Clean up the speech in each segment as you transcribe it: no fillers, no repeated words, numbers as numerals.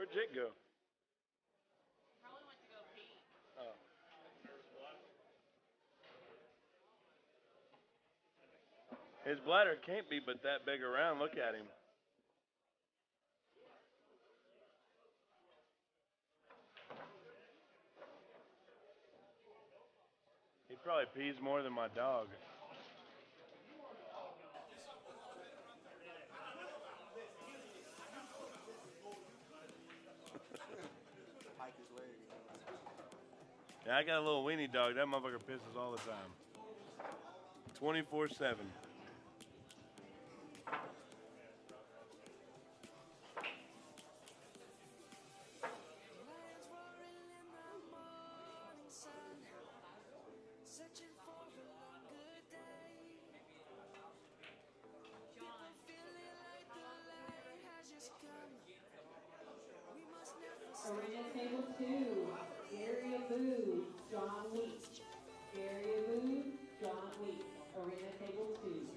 Where'd Jake go? Probably went to go pee. Oh. His bladder can't be but that big around. Look at him. He probably pees more than my dog. Yeah, I got a little weenie dog. That motherfucker pisses all the time. 24/7. Arena table 2, Gary Boo, John Wheat. Gary Boo, John Wheat. Arena table 2.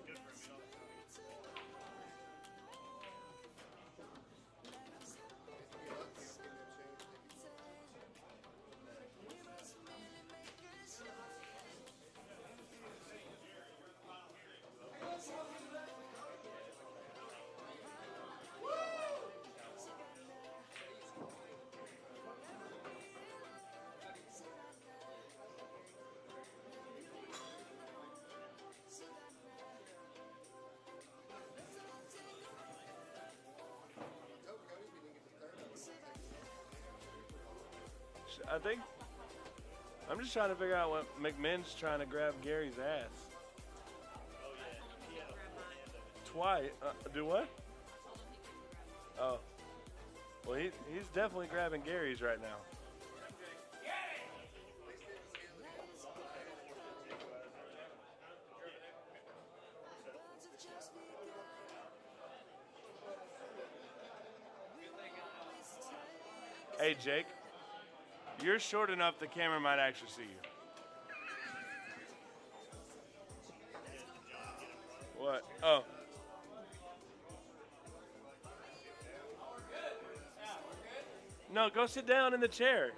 I think I'm just trying to figure out what McMinn's trying to grab Gary's ass. Twice. Do what? Oh. Well, he's definitely grabbing Gary's right now. Hey, Jake. You're short enough the camera might actually see you. What? Oh. No, go sit down in the chair.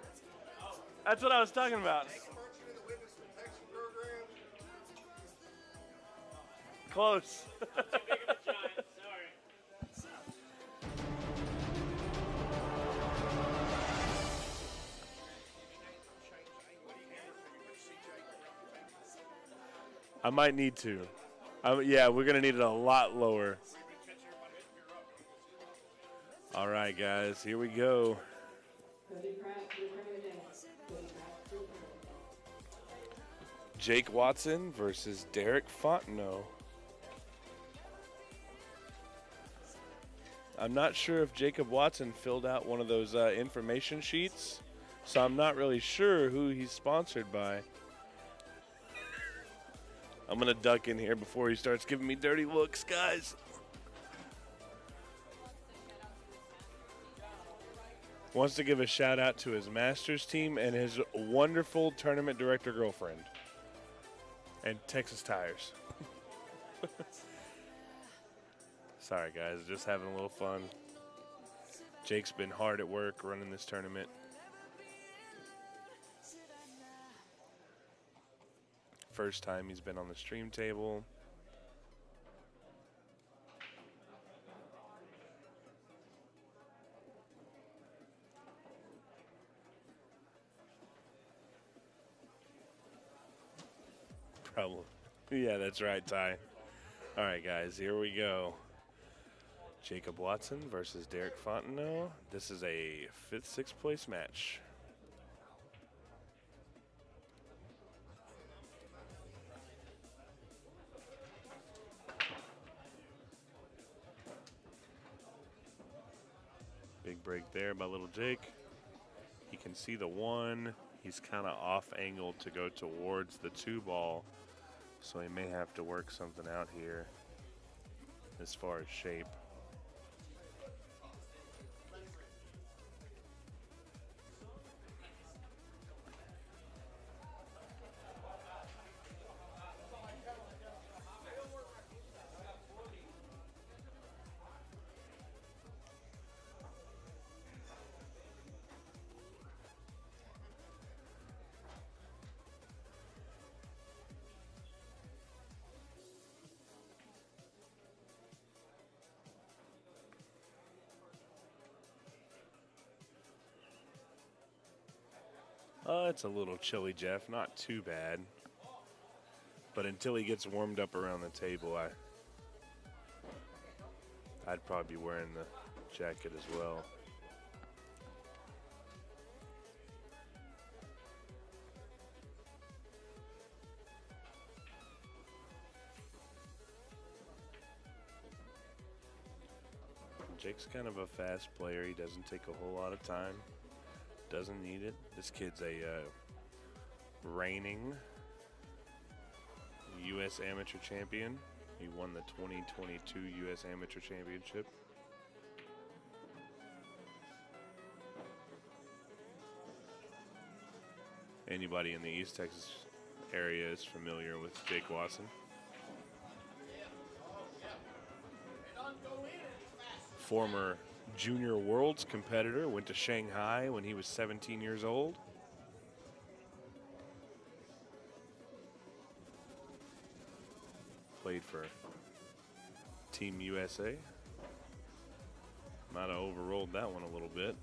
That's what I was talking about. Close. I might need to. Yeah, we're going to need it a lot lower. All right, guys, here we go. Jake Watson versus Derek Fontenot. I'm not sure if Jacob Watson filled out one of those information sheets, so I'm not really sure who he's sponsored by. I'm going to duck in here before he starts giving me dirty looks, guys. Wants to give a shout out to his Masters team and his wonderful tournament director girlfriend. And Texas Tires. Sorry, guys. Just having a little fun. Jake's been hard at work running this tournament. First time he's been on the stream table. Probably. Yeah, that's right, Ty. All right, guys, here we go. Jacob Watson versus Derek Fontenot. This is a 5th, 6th place match. Big break there by little Jake. He can see the 1. He's kind of off angle to go towards the 2 ball. So he may have to work something out here as far as shape. It's a little chilly, Jeff. Not too bad. But until he gets warmed up around the table, I'd probably be wearing the jacket as well. Jake's kind of a fast player. He doesn't take a whole lot of time. Doesn't need it. This kid's a reigning U.S. Amateur Champion. He won the 2022 U.S. Amateur Championship. Anybody in the East Texas area is familiar with Jake Watson. Former Junior Worlds competitor, went to Shanghai when he was 17 years old. Played for Team USA. Might have overrolled that one a little bit.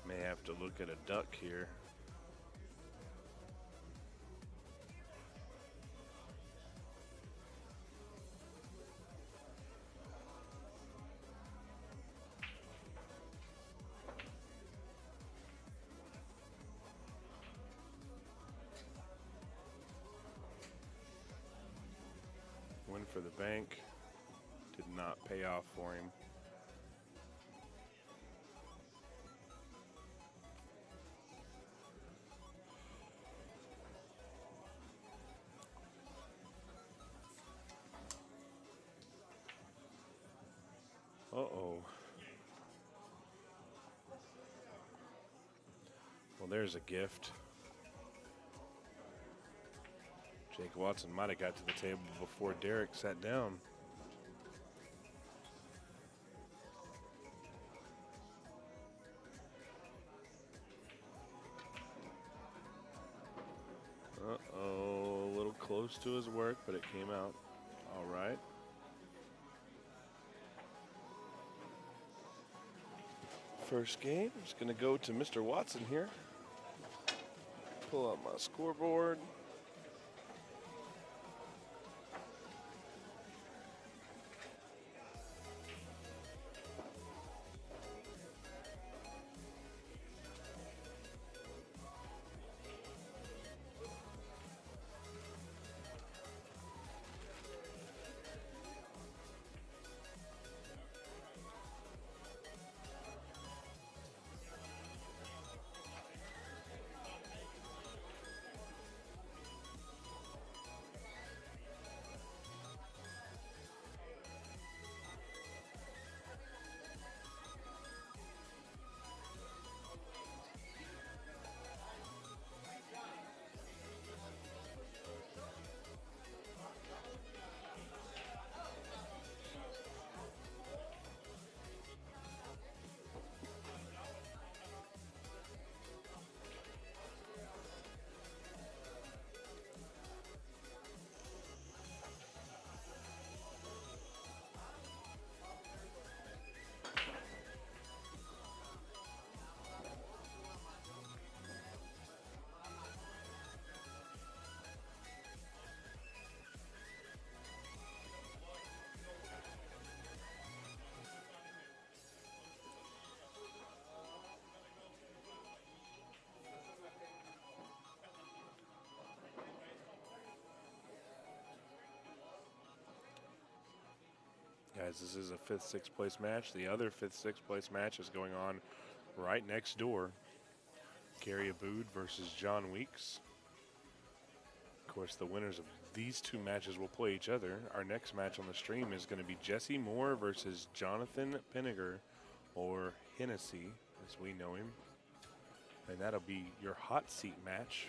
May have to look at a duck here. Went for the bank. Did not pay off for him. Uh-oh. Well, there's a gift. Jake Watson might have got to the table before Derek sat down. Uh-oh, a little close to his work, but it came out all right. First game is going to go to Mr. Watson here. Pull out my scoreboard. Guys, this is a 5th, 6th place match. The other 5th, 6th place match is going on right next door. Gary Abood versus John Weeks. Of course, the winners of these two matches will play each other. Our next match on the stream is going to be Jesse Moore versus Jonathan Pinniger, or Hennessy, as we know him. And that'll be your hot seat match,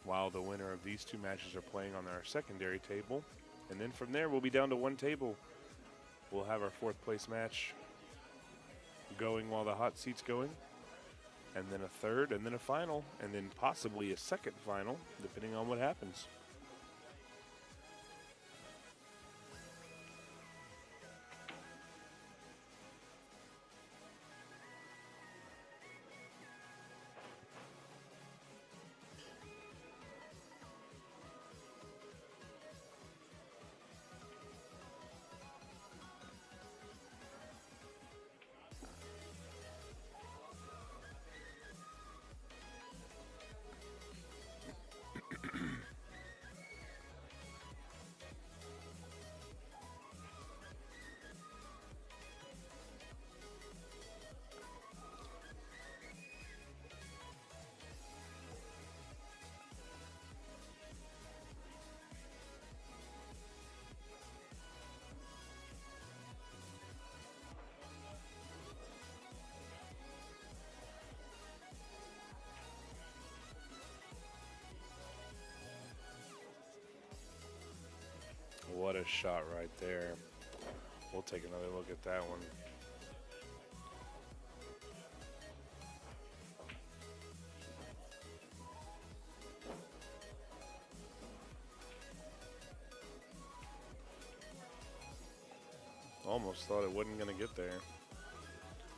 while the winner of these two matches are playing on our secondary table. And then from there, we'll be down to one table. We'll have our 4th place match going while the hot seat's going, and then a 3rd, and then a final, and then possibly a 2nd final, depending on what happens. shot right there. We'll take another look at that one. Almost thought it wasn't going to get there.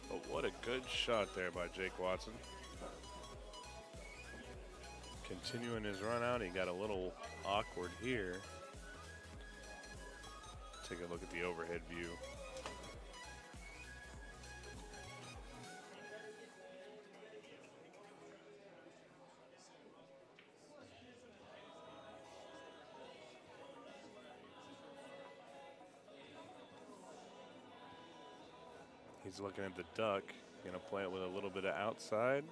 But what a good shot there by Jake Watson. Continuing his run out, he got a little awkward here. Take a look at the overhead view. He's looking at the duck. Gonna play it with a little bit of outside.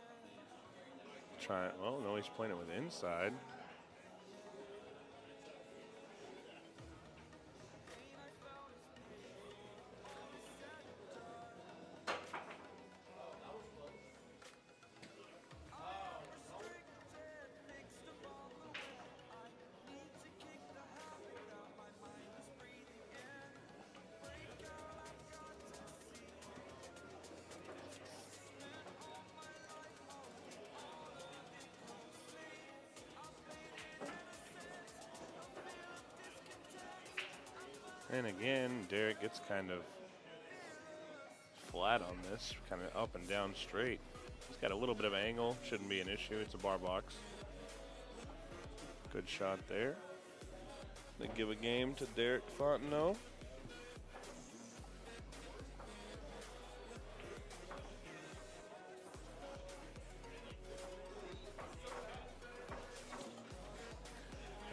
Well, no, he's playing it with inside. And again, Derek gets kind of flat on this, kind of up and down straight. He's got a little bit of angle, shouldn't be an issue. It's a bar box. Good shot there. They give a game to Derek Fontenot.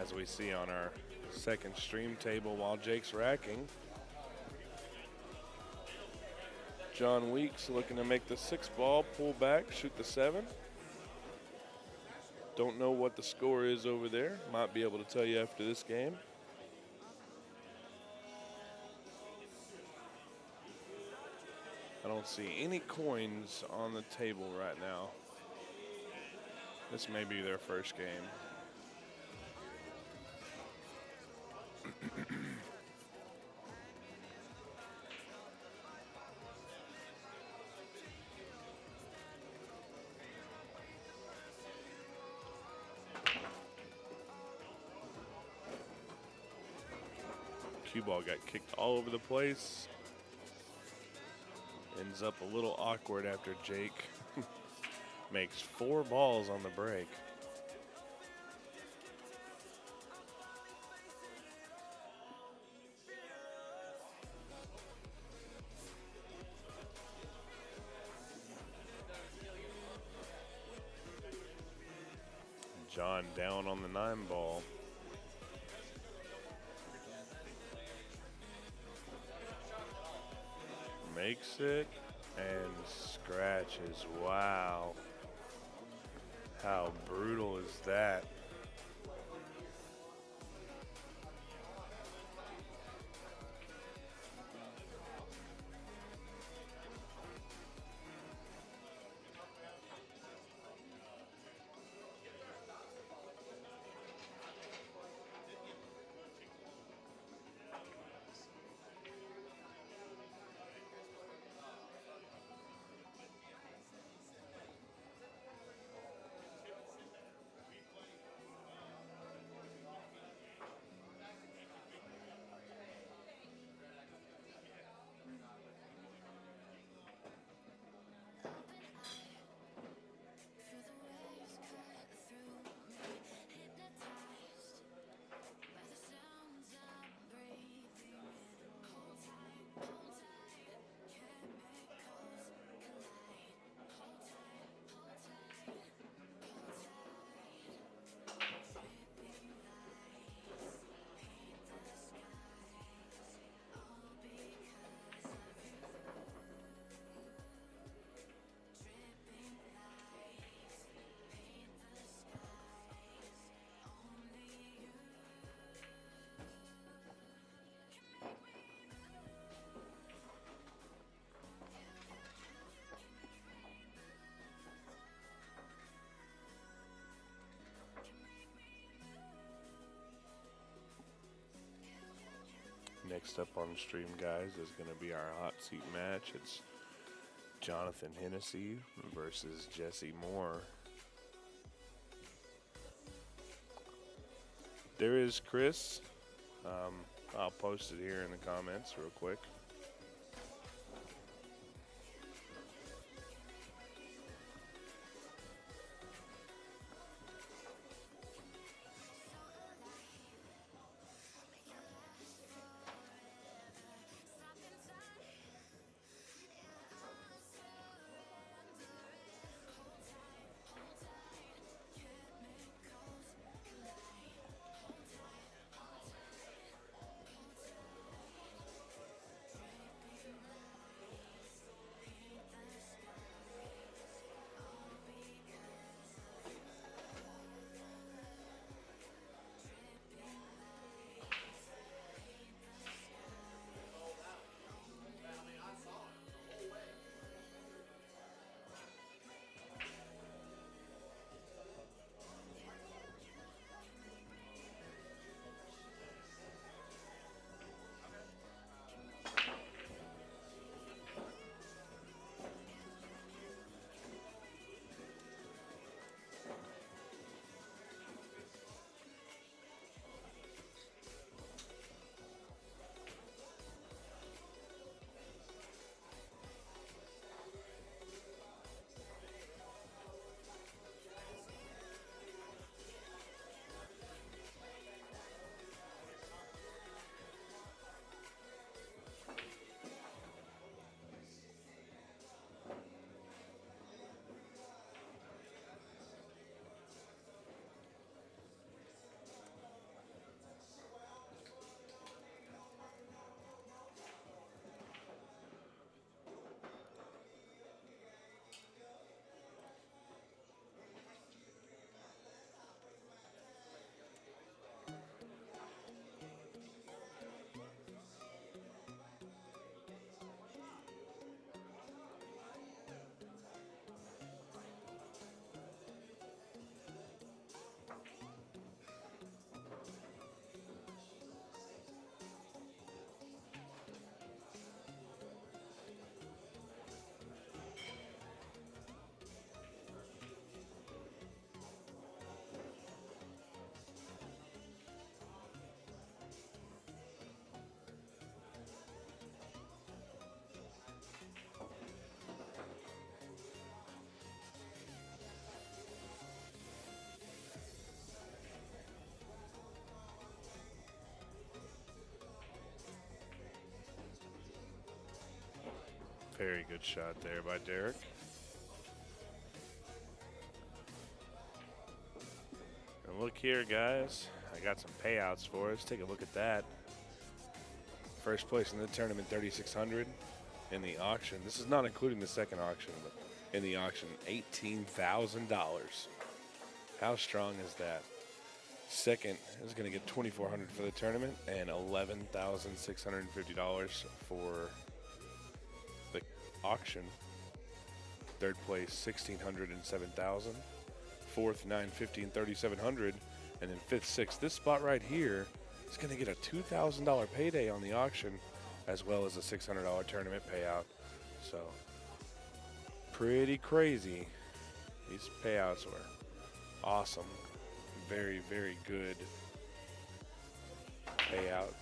As we see on our second stream table while Jake's racking, John Weeks looking to make the 6 ball, pull back, shoot the 7. Don't know what the score is over there. Might be able to tell you after this game. I don't see any coins on the table right now. This may be their first game. Cue ball got kicked all over the place. Ends up a little awkward after Jake makes 4 balls on the break. John down on the 9 ball. Makes it and scratches. Wow. How brutal is that? Next up on stream, guys, is going to be our hot seat match. It's Jonathan Hennessy versus Jesse Moore. There is Chris. I'll post it here in the comments real quick. Very good shot there by Derek. And look here, guys. I got some payouts for us. Take a look at that. First place in the tournament, 3,600. In the auction, this is not including the second auction, but in the auction, $18,000. How strong is that? Second is going to get $2,400 for the tournament and $11,650 for the auction. Third place, $1,600 and $7,000. Fourth, $950 and $3,700. And then fifth, sixth. This spot right here is going to get a $2,000 payday on the auction, as well as a $600 tournament payout. So, pretty crazy. These payouts were awesome. Very, very good payout.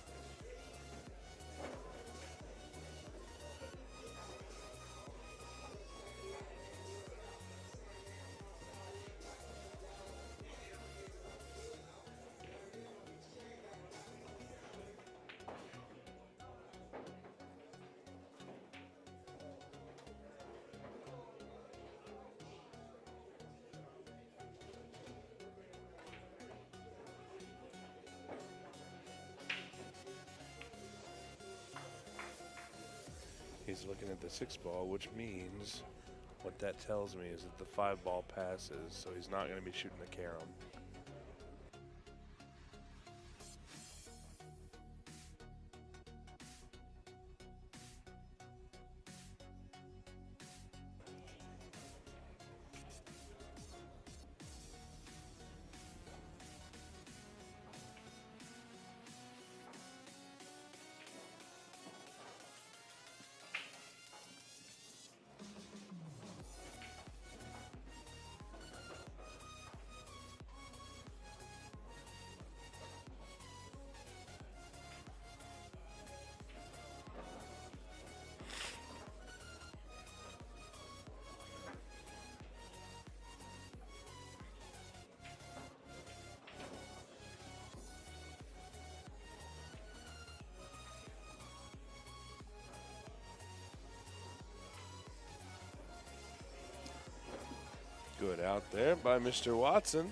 He's looking at the 6-ball, which means what that tells me is that the 5-ball passes, so he's not going to be shooting the carom. Good out there by Mr. Watson.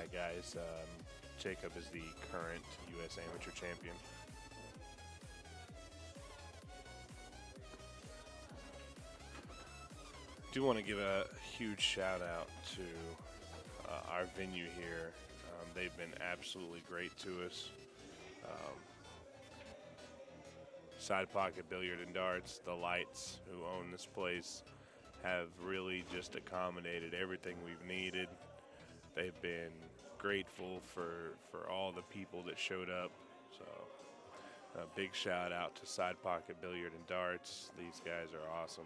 Yeah, guys, Jacob is the current U.S. Amateur Champion. Do want to give a huge shout out to our venue here. They've been absolutely great to us. Side Pocket Billiard and Darts, the Lights, who own this place, have really just accommodated everything we've needed. They've been grateful for all the people that showed up. So a big shout out to Side Pocket Billiard and Darts. These guys are awesome.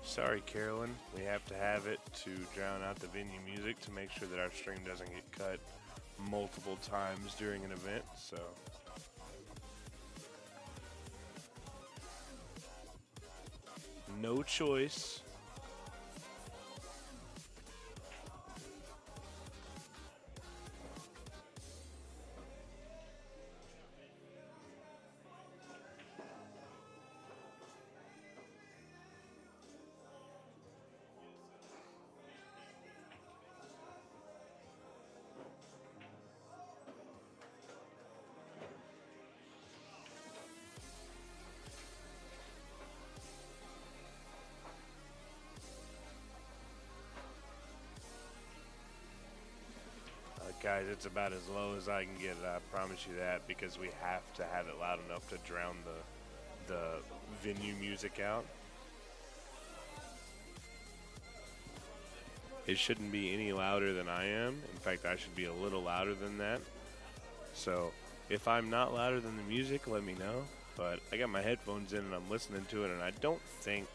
Sorry, Carolyn. We have to have it to drown out the venue music to make sure that our stream doesn't get cut multiple times during an event. So no choice. Guys, it's about as low as I can get it, I promise you that, because we have to have it loud enough to drown the venue music out. It shouldn't be any louder than I am. In fact, I should be a little louder than that. So if I'm not louder than the music, let me know. But I got my headphones in and I'm listening to it, and I don't think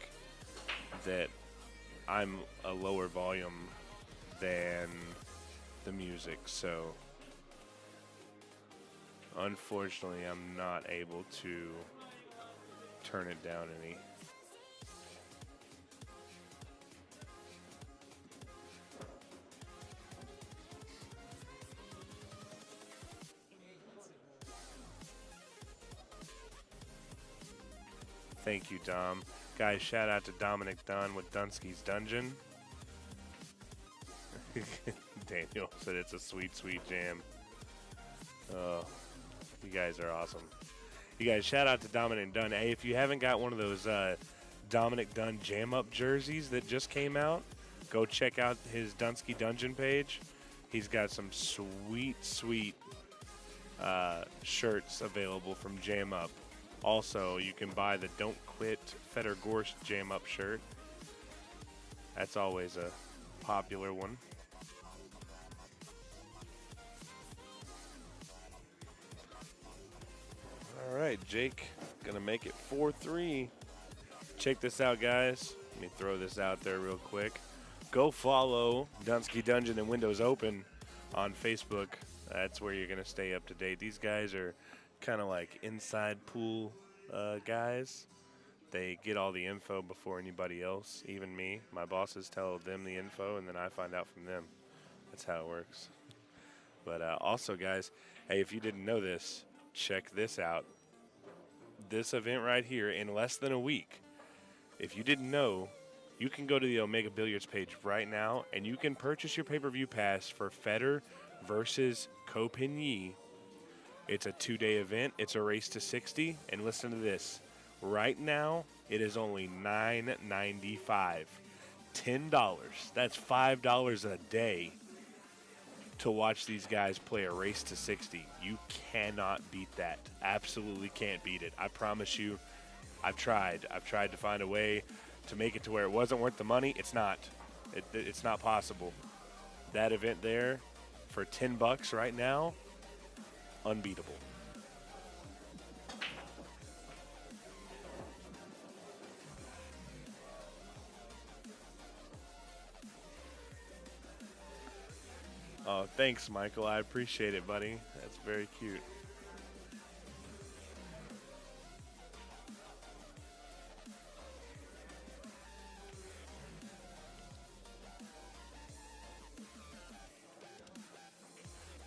that I'm a lower volume than the music, so unfortunately I'm not able to turn it down any. Thank you, Dom. Guys, shout out to Dominic Dunn with Dunsky's Dungeon. Daniel said it's a sweet, sweet jam. Oh, you guys are awesome. You guys, shout out to Dominic Dunn. Hey, if you haven't got one of those Dominic Dunn Jam Up jerseys that just came out, go check out his Dunsky Dungeon page. He's got some sweet, sweet shirts available from Jam Up. Also, you can buy the Don't Quit Feder Gorst Jam Up shirt. That's always a popular one. All right, Jake, gonna make it 4-3. Check this out, guys. Let me throw this out there real quick. Go follow Dunsky Dungeon and Windows Open on Facebook. That's where you're gonna stay up to date. These guys are kind of like inside pool guys. They get all the info before anybody else, even me. My bosses tell them the info, and then I find out from them. That's how it works. But also, guys, hey, if you didn't know this, check this out. This event right here in less than a week. If you didn't know, you can go to the Omega Billiards page right now, and you can purchase your pay-per-view pass for Federer versus Copigny. It's a 2-day event. It's a race to 60. And listen to this. Right now, it is only $9.95. $10. That's $5 a day to watch these guys play a race to 60. You cannot beat that. Absolutely can't beat it. I promise you. I've tried to find a way to make it to where it wasn't worth the money. It's not. It's not possible. That event there for $10 right now, unbeatable. Oh, thanks, Michael. I appreciate it, buddy. That's very cute.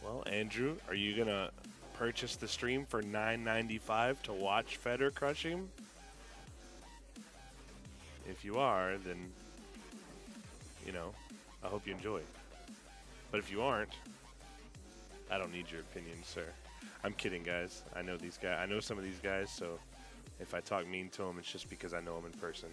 Well, Andrew, are you going to purchase the stream for $9.95 to watch Federer crush him? If you are, then, I hope you enjoy. But if you aren't, I don't need your opinion, sir. I'm kidding, guys. I know these guys. I know some of these guys, so if I talk mean to them, it's just because I know them in person.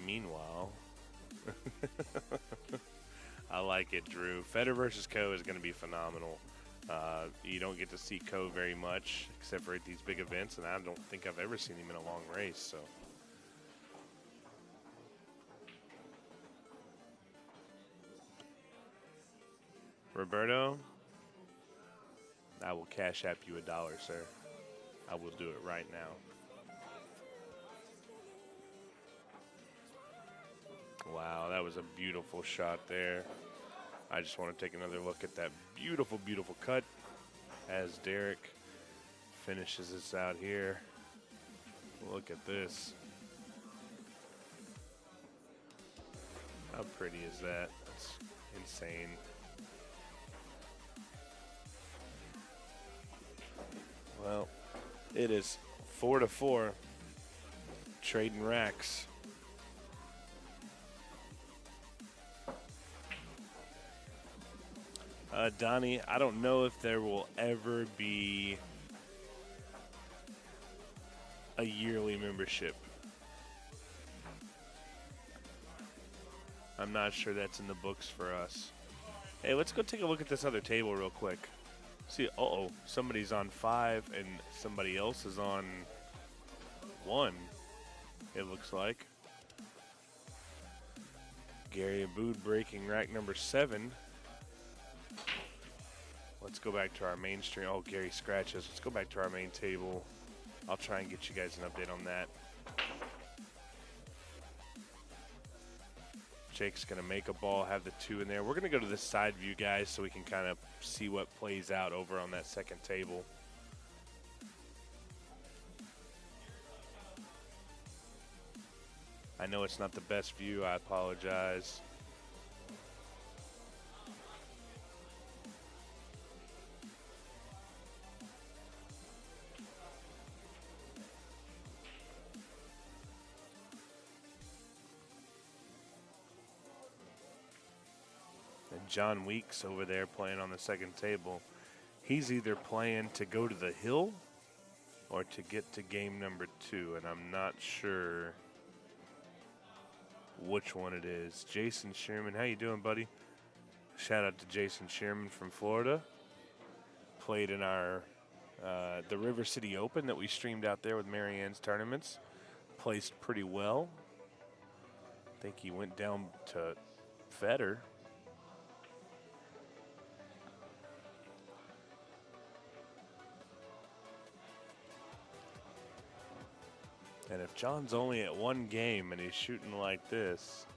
Meanwhile, I like it, Drew. Federer versus Co is going to be phenomenal. You don't get to see Co very much, except for at these big events, and I don't think I've ever seen him in a long race. So, Roberto, I will cash app you $1, sir. I will do it right now. Wow, that was a beautiful shot there. I just want to take another look at that beautiful, beautiful cut as Derek finishes this out here. Look at this. How pretty is that? It's insane. Well, it is 4-4. Trading racks. Donnie, I don't know if there will ever be a yearly membership. I'm not sure that's in the books for us. Hey, let's go take a look at this other table real quick. See, somebody's on 5 and somebody else is on 1, it looks like. Gary Abood breaking rack number 7. Let's go back to our main stream. Oh, Gary scratches. Let's go back to our main table. I'll try and get you guys an update on that. Jake's going to make a ball, have the 2 in there. We're going to go to this side view, guys, so we can kind of see what plays out over on that second table. I know it's not the best view. I apologize. John Weeks over there playing on the second table. He's either playing to go to the hill or to get to game number 2, and I'm not sure which one it is. Jason Sherman, how you doing, buddy? Shout out to Jason Sherman from Florida. Played in our the River City Open that we streamed out there with Marianne's tournaments. Placed pretty well. I think he went down to Federer. And if John's only at 1 game and he's shooting like this.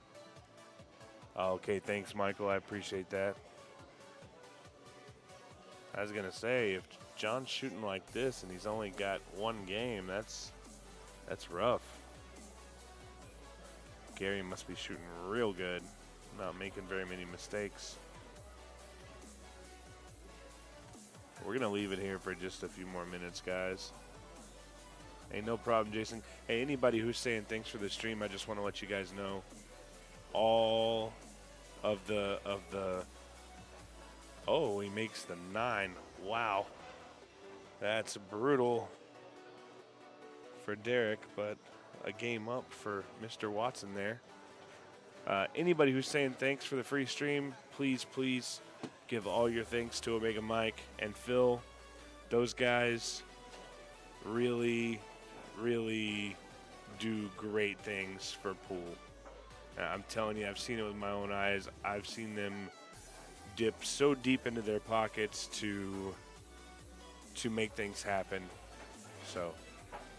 Oh, okay, thanks, Michael. I appreciate that. I was gonna say, if John's shooting like this and he's only got one game, that's rough. Gary must be shooting real good, not making very many mistakes. We're gonna leave it here for just a few more minutes, guys. Hey, no problem, Jason. Hey, anybody who's saying thanks for the stream, I just want to let you guys know all of the oh, he makes the 9. Wow. That's brutal for Derek, but a game up for Mr. Watson there. Anybody who's saying thanks for the free stream, please give all your thanks to Omega Mike and Phil. Those guys really do great things for pool. I'm telling you, I've seen it with my own eyes. I've seen them dip so deep into their pockets to make things happen. So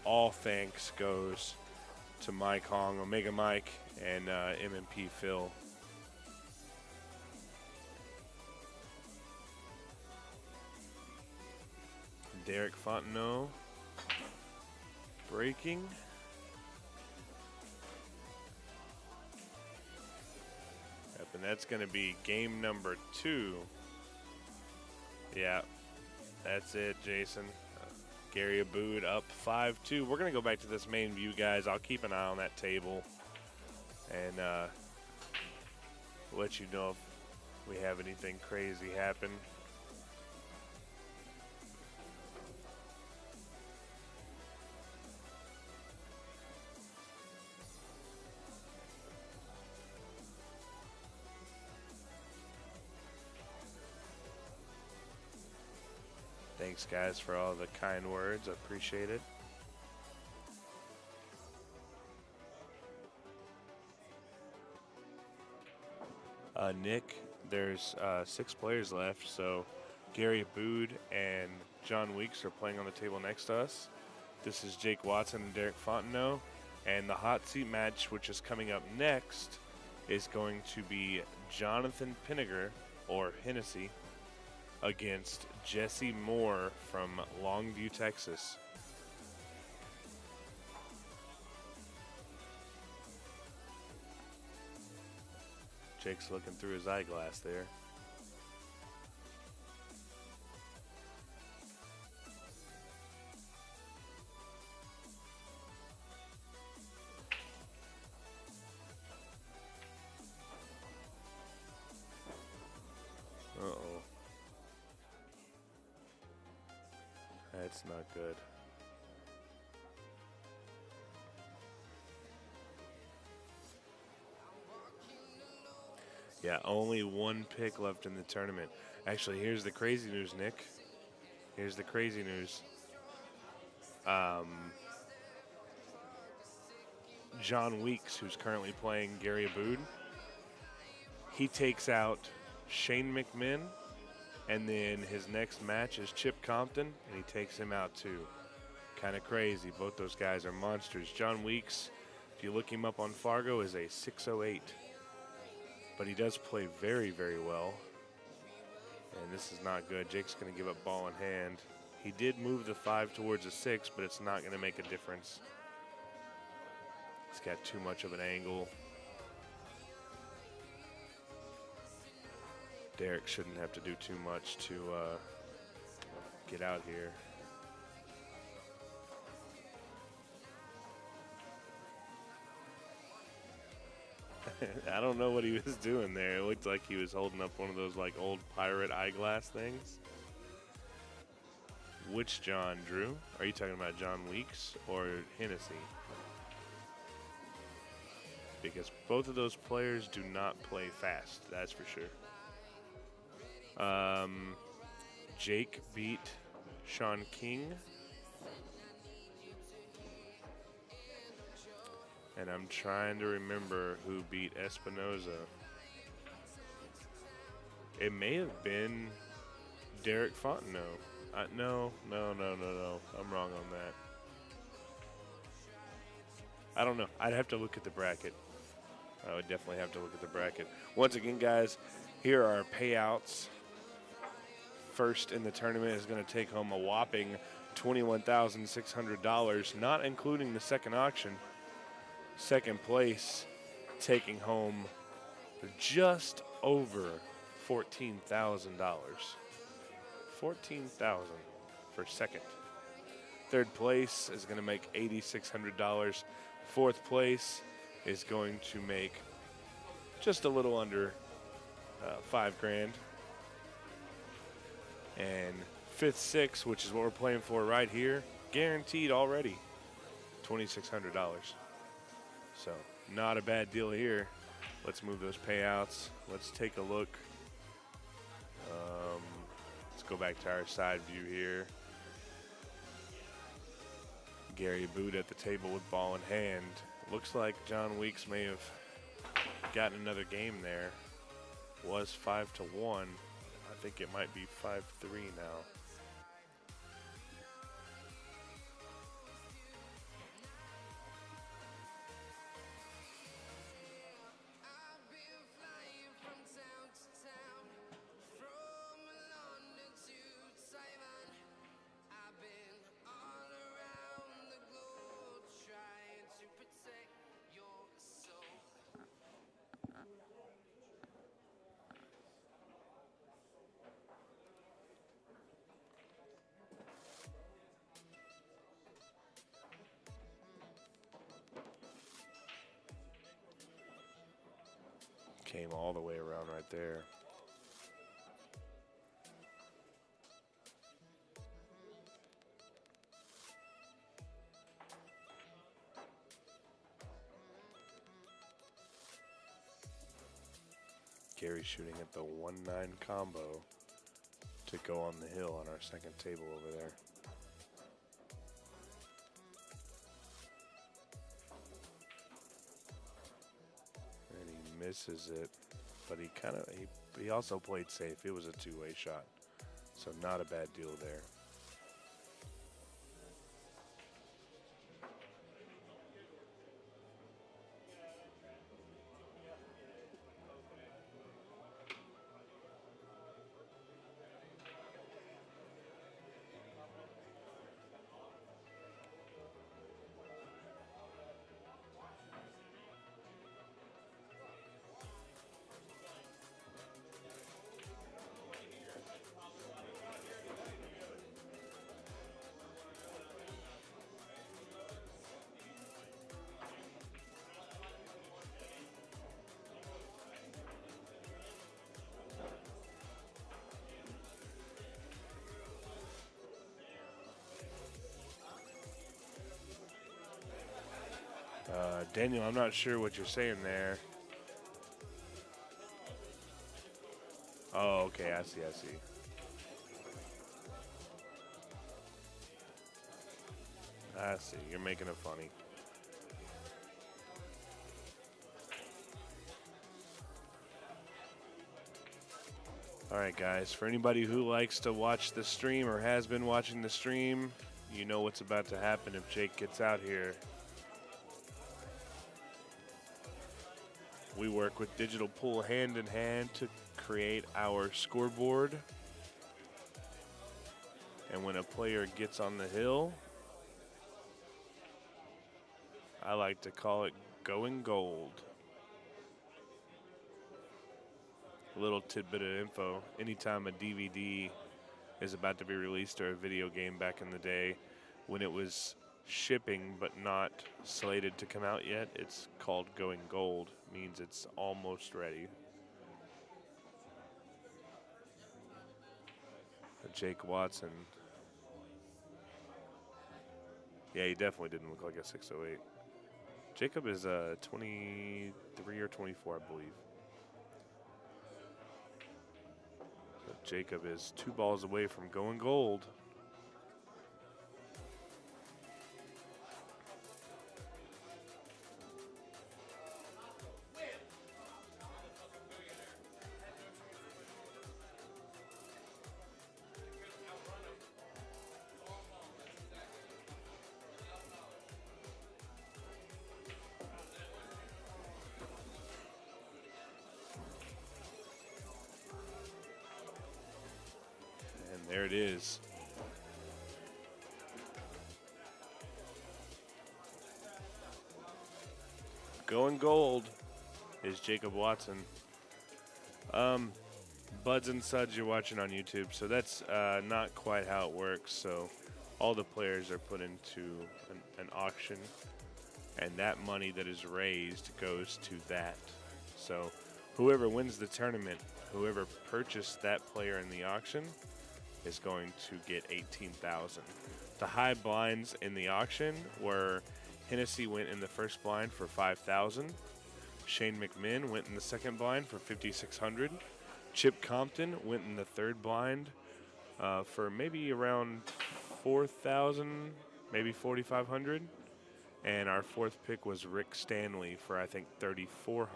all thanks goes to Mike Hong, Omega Mike, and MMP Phil. Derek Fontenot breaking. Yep, and that's going to be game number 2. Yeah, that's it, Jason. Gary Abood up 5-2. We're going to go back to this main view, guys. I'll keep an eye on that table and let you know if we have anything crazy happen. Thanks, guys, for all the kind words. I appreciate it. Nick, there's 6 players left, so Gary Abood and John Weeks are playing on the table next to us. This is Jake Watson and Derek Fontenot, and the hot seat match, which is coming up next, is going to be Jonathan Pinniger, or Hennessy, against Jesse Moore from Longview, Texas. Jake's looking through his eyeglass there. Uh-oh. That's not good. Yeah, only 1 pick left in the tournament. Actually, here's the crazy news, Nick. Here's the crazy news. John Weeks, who's currently playing Gary Abood, he takes out Shane McMinn, and then his next match is Chip Compton, and he takes him out too. Kind of crazy. Both those guys are monsters. John Weeks, if you look him up on Fargo, is a 6'08". But he does play very well. And this is not good. Jake's going to give up ball in hand. He did move the 5 towards a 6, but it's not going to make a difference. He's got too much of an angle. Derek shouldn't have to do too much to get out here. I don't know what he was doing there. It looked like he was holding up one of those like old pirate eyeglass things. Which John, Drew? Are you talking about John Weeks or Hennessy? Because both of those players do not play fast, that's for sure. Jake beat Sean King. And I'm trying to remember who beat Espinoza. It may have been Derek Fontenot. No. I'm wrong on that. I don't know. I'd have to look at the bracket. I would definitely have to look at the bracket. Once again, guys, here are our payouts first in the tournament is going to take home a whopping $21,600, not including the second auction. Second place taking home just over $14,000. $14,000 for second. Third place is going to make $8,600. Fourth place is going to make just a little under $5,000. And fifth, sixth, which is what we're playing for right here, guaranteed already $2,600. So not a bad deal here. Let's move those payouts. Let's take a look. Let's go back to our side view here. Gary Boot at the table with ball in hand. Looks like John Weeks may have gotten another game there. Was 5-1. I think it might be 5-3 now. Came all the way around right there. Gary shooting at the 1-9 combo to go on the hill on our second table over there. Misses it, but he also played safe. It was a two-way shot, so not a bad deal there. Daniel, I'm not sure what you're saying there. Oh, okay, I see. I see, you're making it funny. All right, guys, for anybody who likes to watch the stream or has been watching the stream, you know what's about to happen if Jake gets out here. We work with Digital Pool hand in hand to create our scoreboard. And when a player gets on the hill, I like to call it going gold. A little tidbit of info. Anytime a DVD is about to be released or a video game back in the day, when it was shipping but not slated to come out yet, it's called going gold. Means it's almost ready. Jake Watson. Yeah, he definitely didn't look like a 608. Jacob is 23 or 24, I believe. So Jacob is 2 balls away from going gold. There it is. Going gold is Jacob Watson. Buds and Suds you're watching on YouTube, so that's not quite how it works. So all the players are put into an auction, and that money that is raised goes to that. So whoever wins the tournament, whoever purchased that player in the auction, is going to get $18,000. The high blinds in the auction were Hennessy went in the first blind for $5,000. Shane McMinn went in the second blind for $5,600. Chip Compton went in the third blind for maybe around $4,000, maybe $4,500. And our fourth pick was Rick Stanley for, I think, $3,400.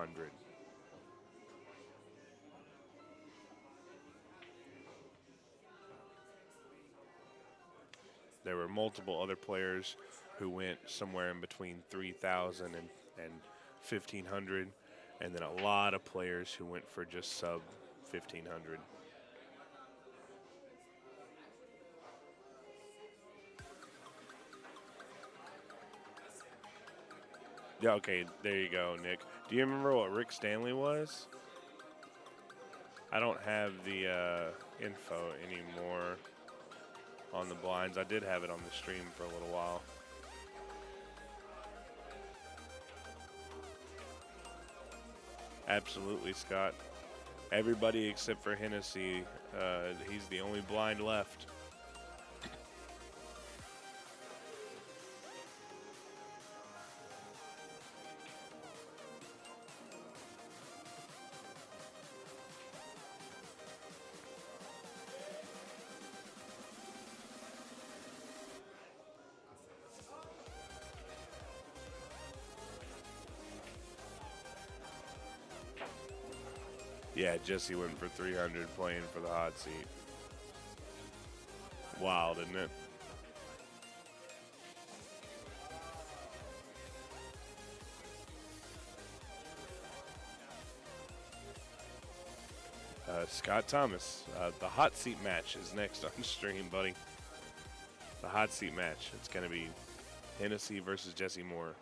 There were multiple other players who went somewhere in between $3,000 and $1,500, and then a lot of players who went for just sub $1,500. Yeah, okay, there you go, Nick. Do you remember what Rick Stanley was? I don't have the info anymore on the blinds. I did have it on the stream for a little while. Absolutely, Scott. Everybody except for Hennessy, he's the only blind left. Yeah, Jesse went for 300 playing for the hot seat. Wild, isn't it? Scott Thomas, the hot seat match is next on stream, buddy. The hot seat match. It's going to be Hennessy versus Jesse Moore.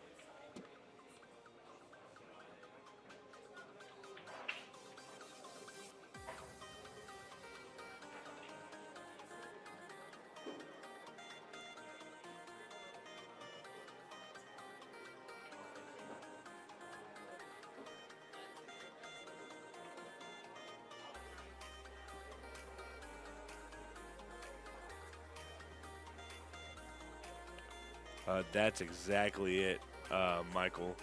That's exactly it, Michael.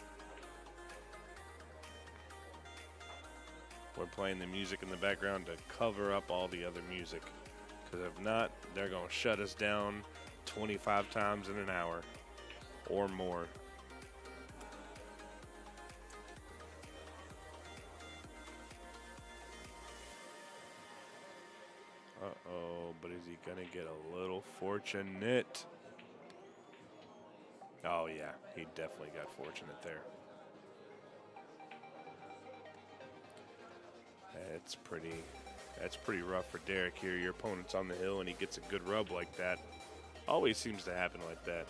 We're playing the music in the background to cover up all the other music. Because if not, they're going to shut us down 25 times in an hour or more. Uh-oh, but is he going to get a little fortunate? Oh, yeah, he definitely got fortunate there. That's pretty rough for Derek here. Your opponent's on the hill and he gets a good rub like that. Always seems to happen like that.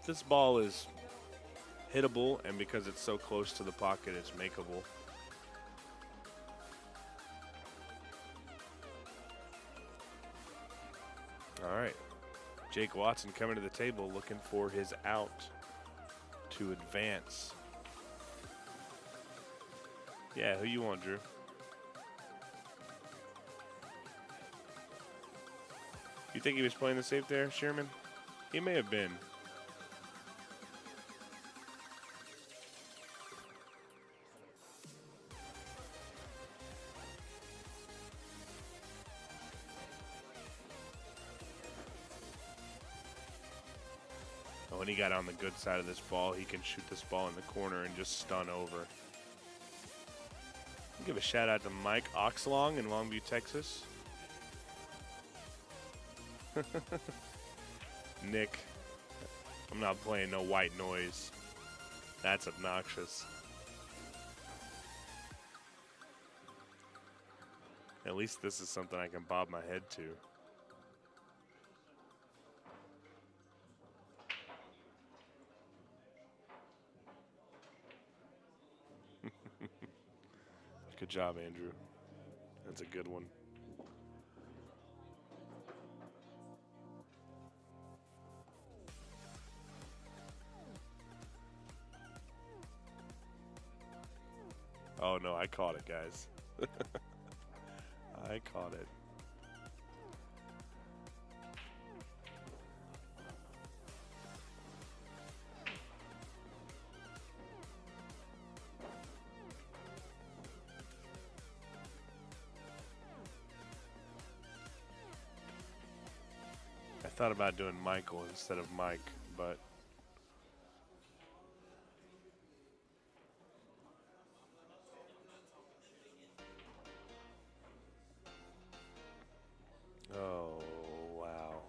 This ball is hittable, and because it's so close to the pocket, it's makeable. All right, Jake Watson coming to the table looking for his out to advance. Yeah, who you want, Drew? You think he was playing the safe there, Sherman? He may have been. When he got on the good side of this ball, he can shoot this ball in the corner and just stun over. I'll give a shout out to Mike Oxlong in Longview, Texas. Nick, I'm not playing no white noise. That's obnoxious. At least this is something I can bob my head to. Good job, Andrew. That's a good one. Oh no, I caught it, guys. I caught it. I thought about doing Michael instead of Mike, but oh, wow.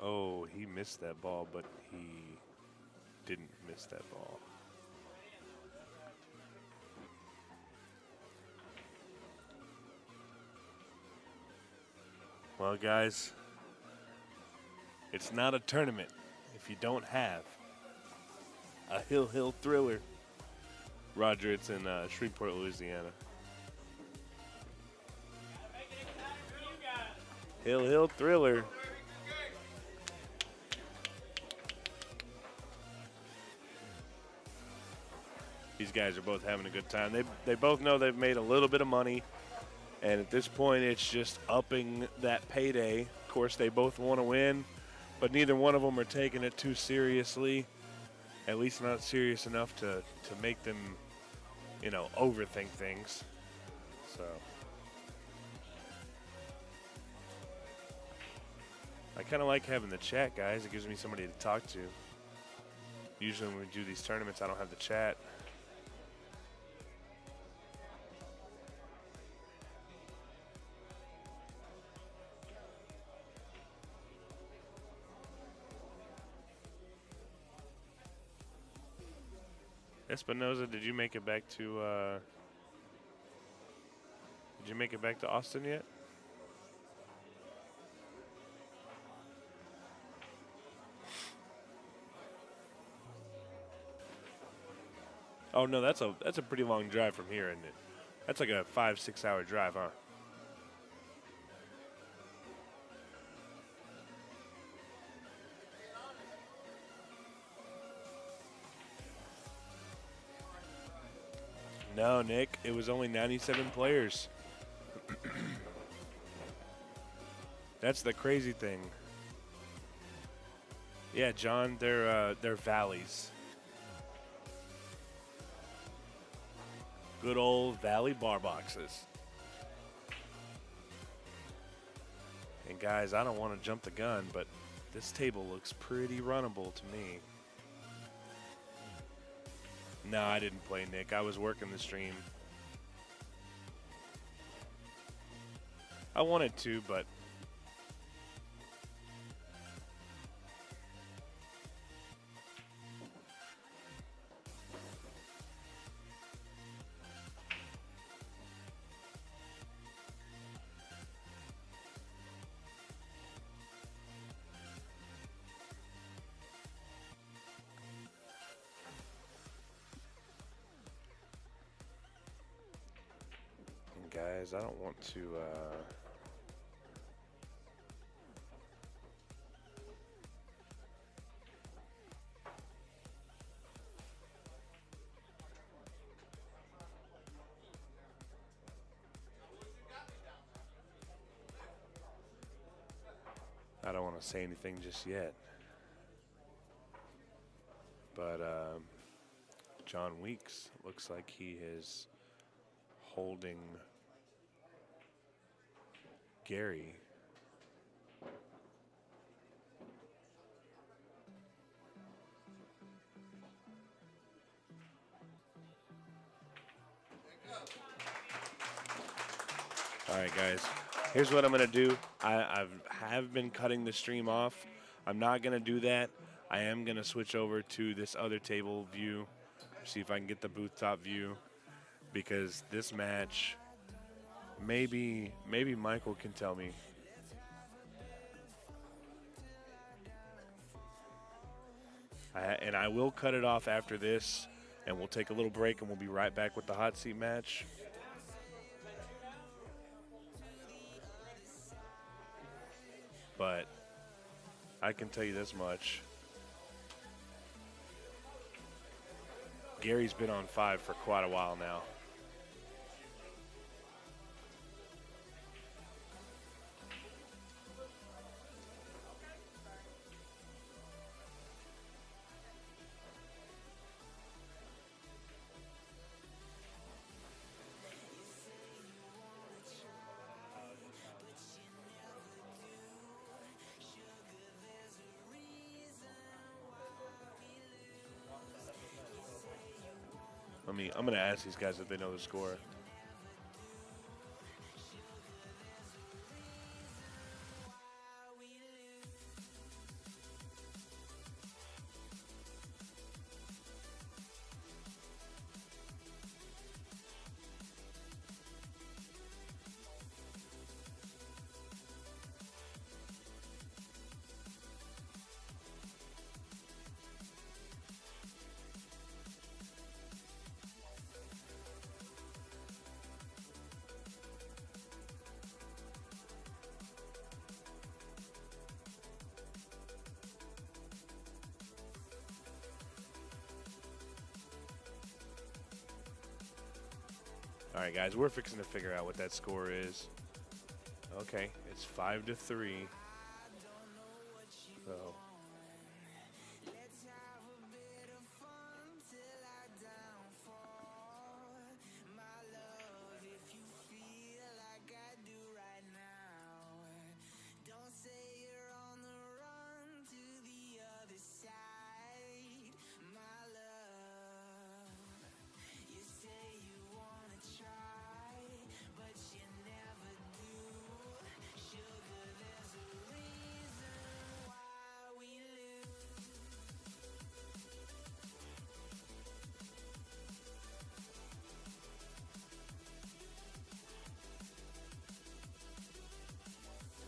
Oh, he missed that ball, but he didn't miss that ball. Well, guys, it's not a tournament if you don't have a Hill thriller. Roger, it's in Shreveport, Louisiana. Hill thriller. These guys are both having a good time. They both know they've made a little bit of money, and at this point it's just upping that payday. Of course, they both want to win, but neither one of them are taking it too seriously, at least not serious enough to make them, you know, overthink things. So I kind of like having the chat, guys. It gives me somebody to talk to. Usually when we do these tournaments, I don't have the chat. Espinoza, did you make it back to Austin yet? Oh no, that's a pretty long drive from here, isn't it? That's like a 5-6 hour drive, huh? No, Nick, it was only 97 players. That's the crazy thing. Yeah, John, they're valleys. Good old valley bar boxes. And guys, I don't want to jump the gun, but this table looks pretty runnable to me. No, I didn't play, Nick. I was working the stream. I wanted to, but guys, I don't want to I don't want to say anything just yet. But John Weeks looks like he is holding Gary. All right, guys. Here's what I'm going to do. I have been cutting the stream off. I'm not going to do that. I am going to switch over to this other table view, see if I can get the booth top view, because this match, maybe Michael can tell me. And I will cut it off after this, and we'll take a little break, and we'll be right back with the hot seat match. But I can tell you this much. Gary's been on 5 for quite a while now. I'm going to ask these guys if they know the score. All right, guys, we're fixing to figure out what that score is. Okay, it's 5-3. So.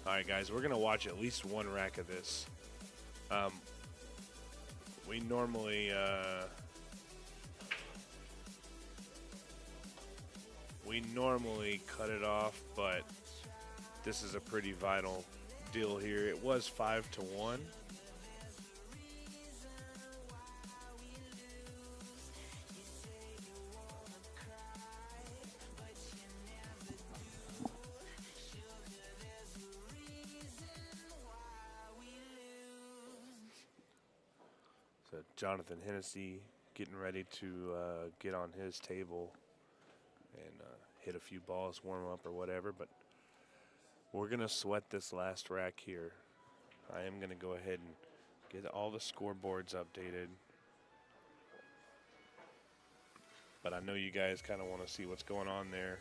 All right, guys, we're going to watch at least one rack of this. We normally cut it off, but this is a pretty vital deal here. It was 5-1. Jonathan Hennessy getting ready to get on his table and hit a few balls, warm up or whatever, but we're going to sweat this last rack here. I am going to go ahead and get all the scoreboards updated, but I know you guys kind of want to see what's going on there.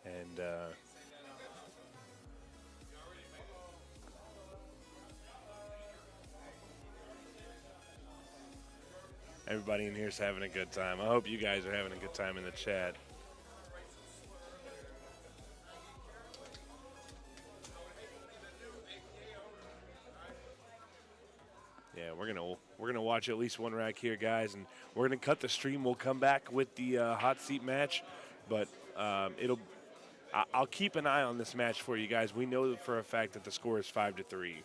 And everybody in here is having a good time. I hope you guys are having a good time in the chat. Yeah, we're gonna watch at least one rack here, guys, and we're gonna cut the stream. We'll come back with the hot seat match, but I'll keep an eye on this match for you guys. We know for a fact that the score is 5-3.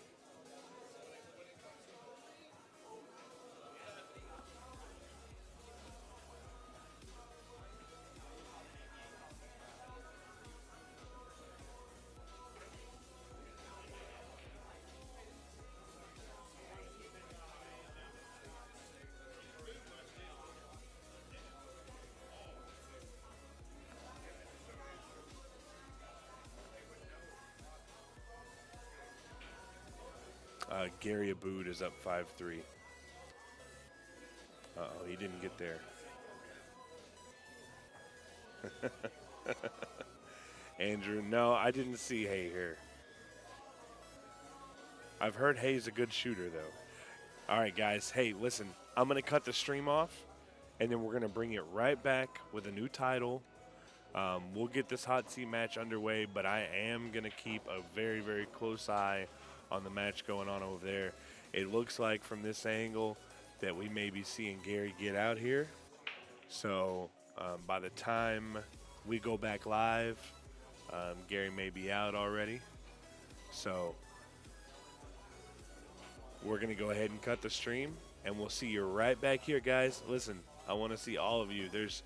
Gary Abood is up 5-3. Uh-oh, he didn't get there. Andrew, no, I didn't see Hay here. I've heard Hay's a good shooter, though. All right, guys. Hey, listen, I'm going to cut the stream off, and then we're going to bring it right back with a new title. We'll get this hot seat match underway, but I am going to keep a very, very close eye on the match going on over there. It looks like from this angle that we may be seeing Gary get out here. So by the time we go back live, Gary may be out already. So we're going to go ahead and cut the stream, and we'll see you right back here, guys. Listen, I want to see all of you. There's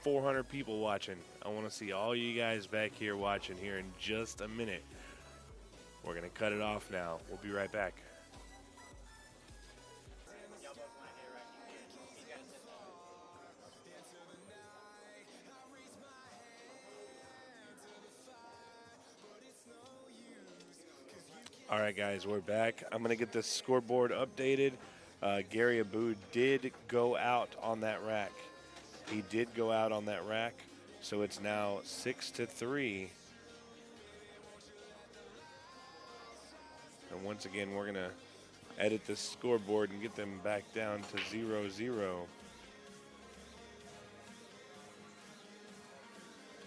400 people watching. I want to see all you guys back here watching here in just a minute. We're going to cut it off now. We'll be right back. All right, guys, we're back. I'm going to get this scoreboard updated. Gary Abood did go out on that rack. He did go out on that rack, so it's now 6-3. And once again, we're going to edit this scoreboard and get them back down to 0-0.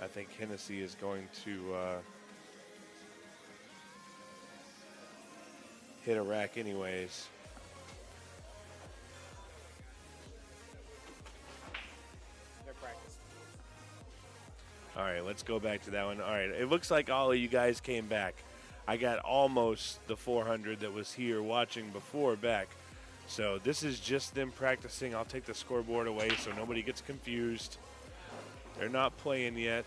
I think Hennessy is going to hit a rack anyways. Their practice. All right, let's go back to that one. All right, it looks like all of you guys came back. I got almost the 400 that was here watching before back. So this is just them practicing. I'll take the scoreboard away so nobody gets confused. They're not playing yet.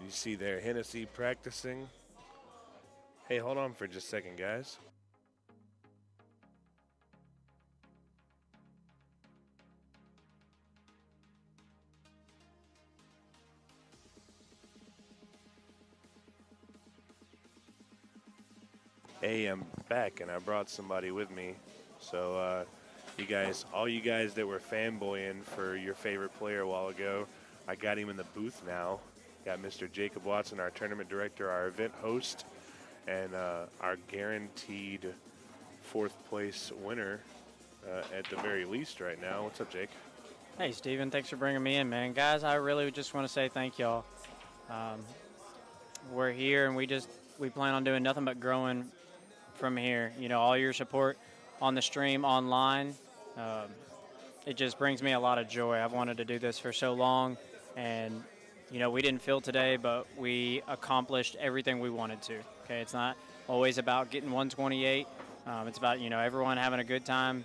You see there, Hennessy practicing. Hey, hold on for just a second, guys. Hey, I'm back, and I brought somebody with me. So, you guys, all you guys that were fanboying for your favorite player a while ago, I got him in the booth now. Got Mr. Jacob Watson, our tournament director, our event host, and our guaranteed fourth place winner at the very least right now. What's up, Jake? Hey, Steven. Thanks for bringing me in, man. Guys, I really just want to say thank y'all. We're here, and we plan on doing nothing but growing from here. You know, all your support on the stream, online, it just brings me a lot of joy. I've wanted to do this for so long, and you know, we didn't fill today, but we accomplished everything we wanted to. Okay, it's not always about getting 128. It's about, you know, everyone having a good time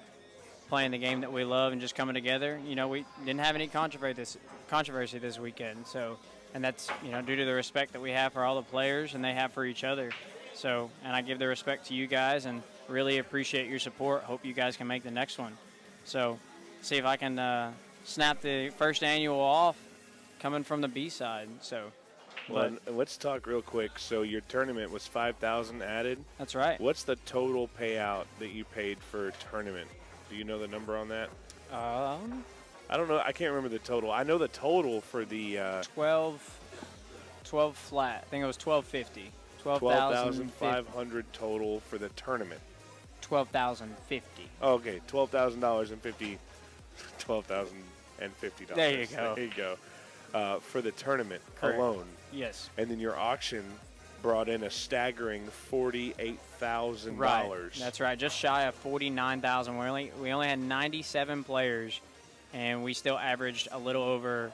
playing the game that we love and just coming together. You know, we didn't have any controversy this weekend. So, and that's, you know, due to the respect that we have for all the players and they have for each other. So, and I give the respect to you guys and really appreciate your support. Hope you guys can make the next one. So, see if I can snap the first annual off coming from the B side. So, well, let's talk real quick. So your tournament was 5,000 added. That's right. What's the total payout that you paid for tournament? Do you know the number on that? I don't know. I can't remember the total. I know the total for the 12 flat. I think it was 1250. 12,500 total for the tournament. 12,050. Oh, okay, $12,050. $12,050. There you go. There you go. For the tournament Correct. alone. Yes. And then your auction brought in a staggering $48,000. Right. That's right. Just shy of 49,000. We only had 97 players, and we still averaged a little over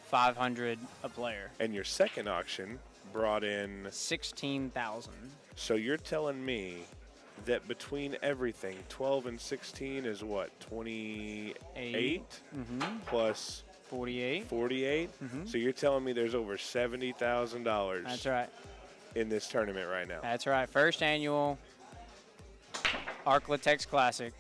500 a player. And your second auction brought in 16,000. So you're telling me that between everything, 12 and 16 is what? 28 plus 48. 48. So you're telling me there's over $70,000. That's right. In this tournament right now. That's right. First annual Ark-La-Tex Classic,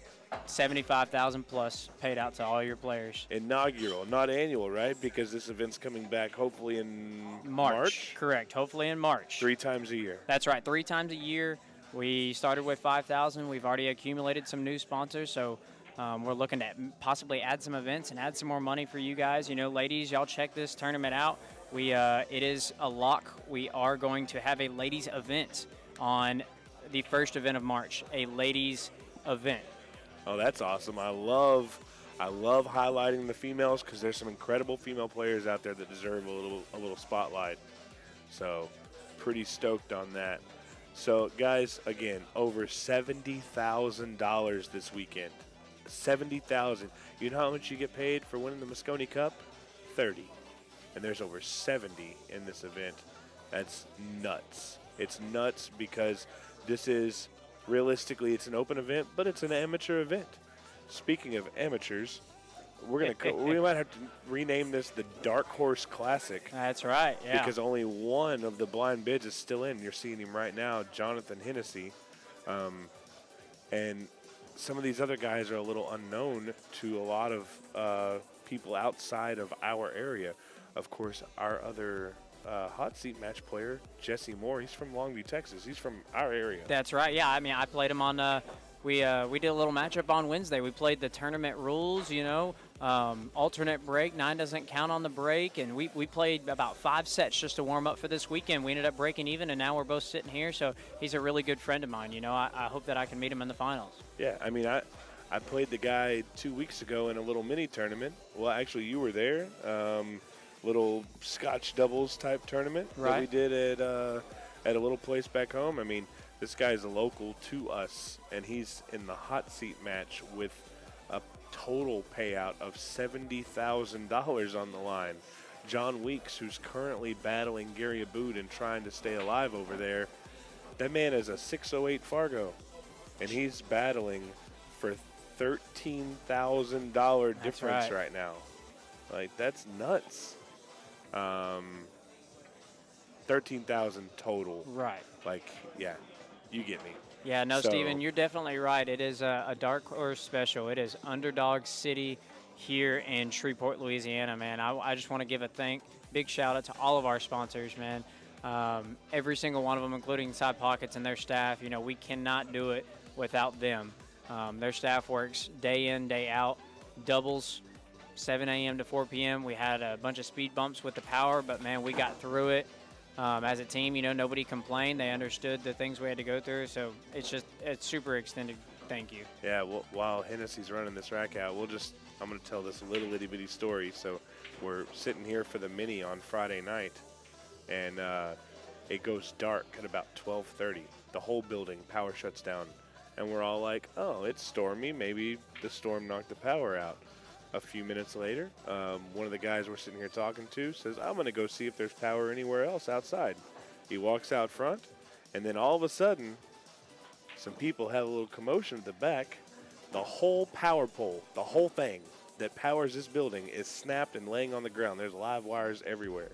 75,000 plus paid out to all your players. Inaugural, not annual, right? Because this event's coming back hopefully in March. Correct. Hopefully in March. 3 times a year. That's right. 3 times a year. We started with 5,000. We've already accumulated some new sponsors, so we're looking to possibly add some events and add some more money for you guys. You know, ladies, y'all check this tournament out. It is a lock. We are going to have a ladies event on the first event of March, a ladies event. Oh, that's awesome. I love highlighting the females because there's some incredible female players out there that deserve a little spotlight. So, pretty stoked on that. So, guys, again, over $70,000 this weekend. $70,000. You know how much you get paid for winning the Moscone Cup? $30. And there's over 70 in this event. That's nuts. It's nuts because this is, realistically, it's an open event, but it's an amateur event. Speaking of amateurs, we might have to rename this the Dark Horse Classic. That's right, yeah. Because only one of the blind bids is still in. You're seeing him right now, Jonathan Hennessy. And some of these other guys are a little unknown to a lot of people outside of our area. Of course, our other hot seat match player, Jesse Moore, he's from Longview, Texas. He's from our area. That's right, yeah. I mean, I played him on we did a little matchup on Wednesday. We played the tournament rules, you know, alternate break. 9 doesn't count on the break. And we played about 5 sets just to warm up for this weekend. We ended up breaking even, and now we're both sitting here. So he's a really good friend of mine. You know, I hope that I can meet him in the finals. Yeah, I mean, I played the guy 2 weeks ago in a little mini tournament. Well, actually, you were there. Little Scotch doubles type tournament that we did at a little place back home. I mean, this guy's a local to us, and he's in the hot seat match with a total payout of $70,000 on the line. John Weeks, who's currently battling Gary Abood and trying to stay alive over there, that man is a 608 Fargo, and he's battling for $13,000 difference right now. Like, that's nuts. 13,000 total. Right. Like, yeah, you get me. Yeah, no, So- Steven, you're definitely right. It is a Dark Horse special. It is Underdog City here in Shreveport, Louisiana, man. I just want to give a big shout out to all of our sponsors, man. Every single one of them, including Side Pockets and their staff. You know, we cannot do it without them. Their staff works day in, day out, doubles, 7 a.m. to 4 p.m. We had a bunch of speed bumps with the power, but, man, we got through it. As a team, you know, nobody complained. They understood the things we had to go through. So it's super extended thank you. Yeah, well, while Hennessy's running this rack out, I'm going to tell this little itty bitty story. So we're sitting here for the mini on Friday night, and it goes dark at about 12:30. The whole building, power shuts down. And we're all like, oh, it's stormy. Maybe the storm knocked the power out. A few minutes later, one of the guys we're sitting here talking to says, I'm going to go see if there's power anywhere else outside. He walks out front, and then all of a sudden, some people had a little commotion at the back. The whole power pole, the whole thing that powers this building is snapped and laying on the ground. There's live wires everywhere.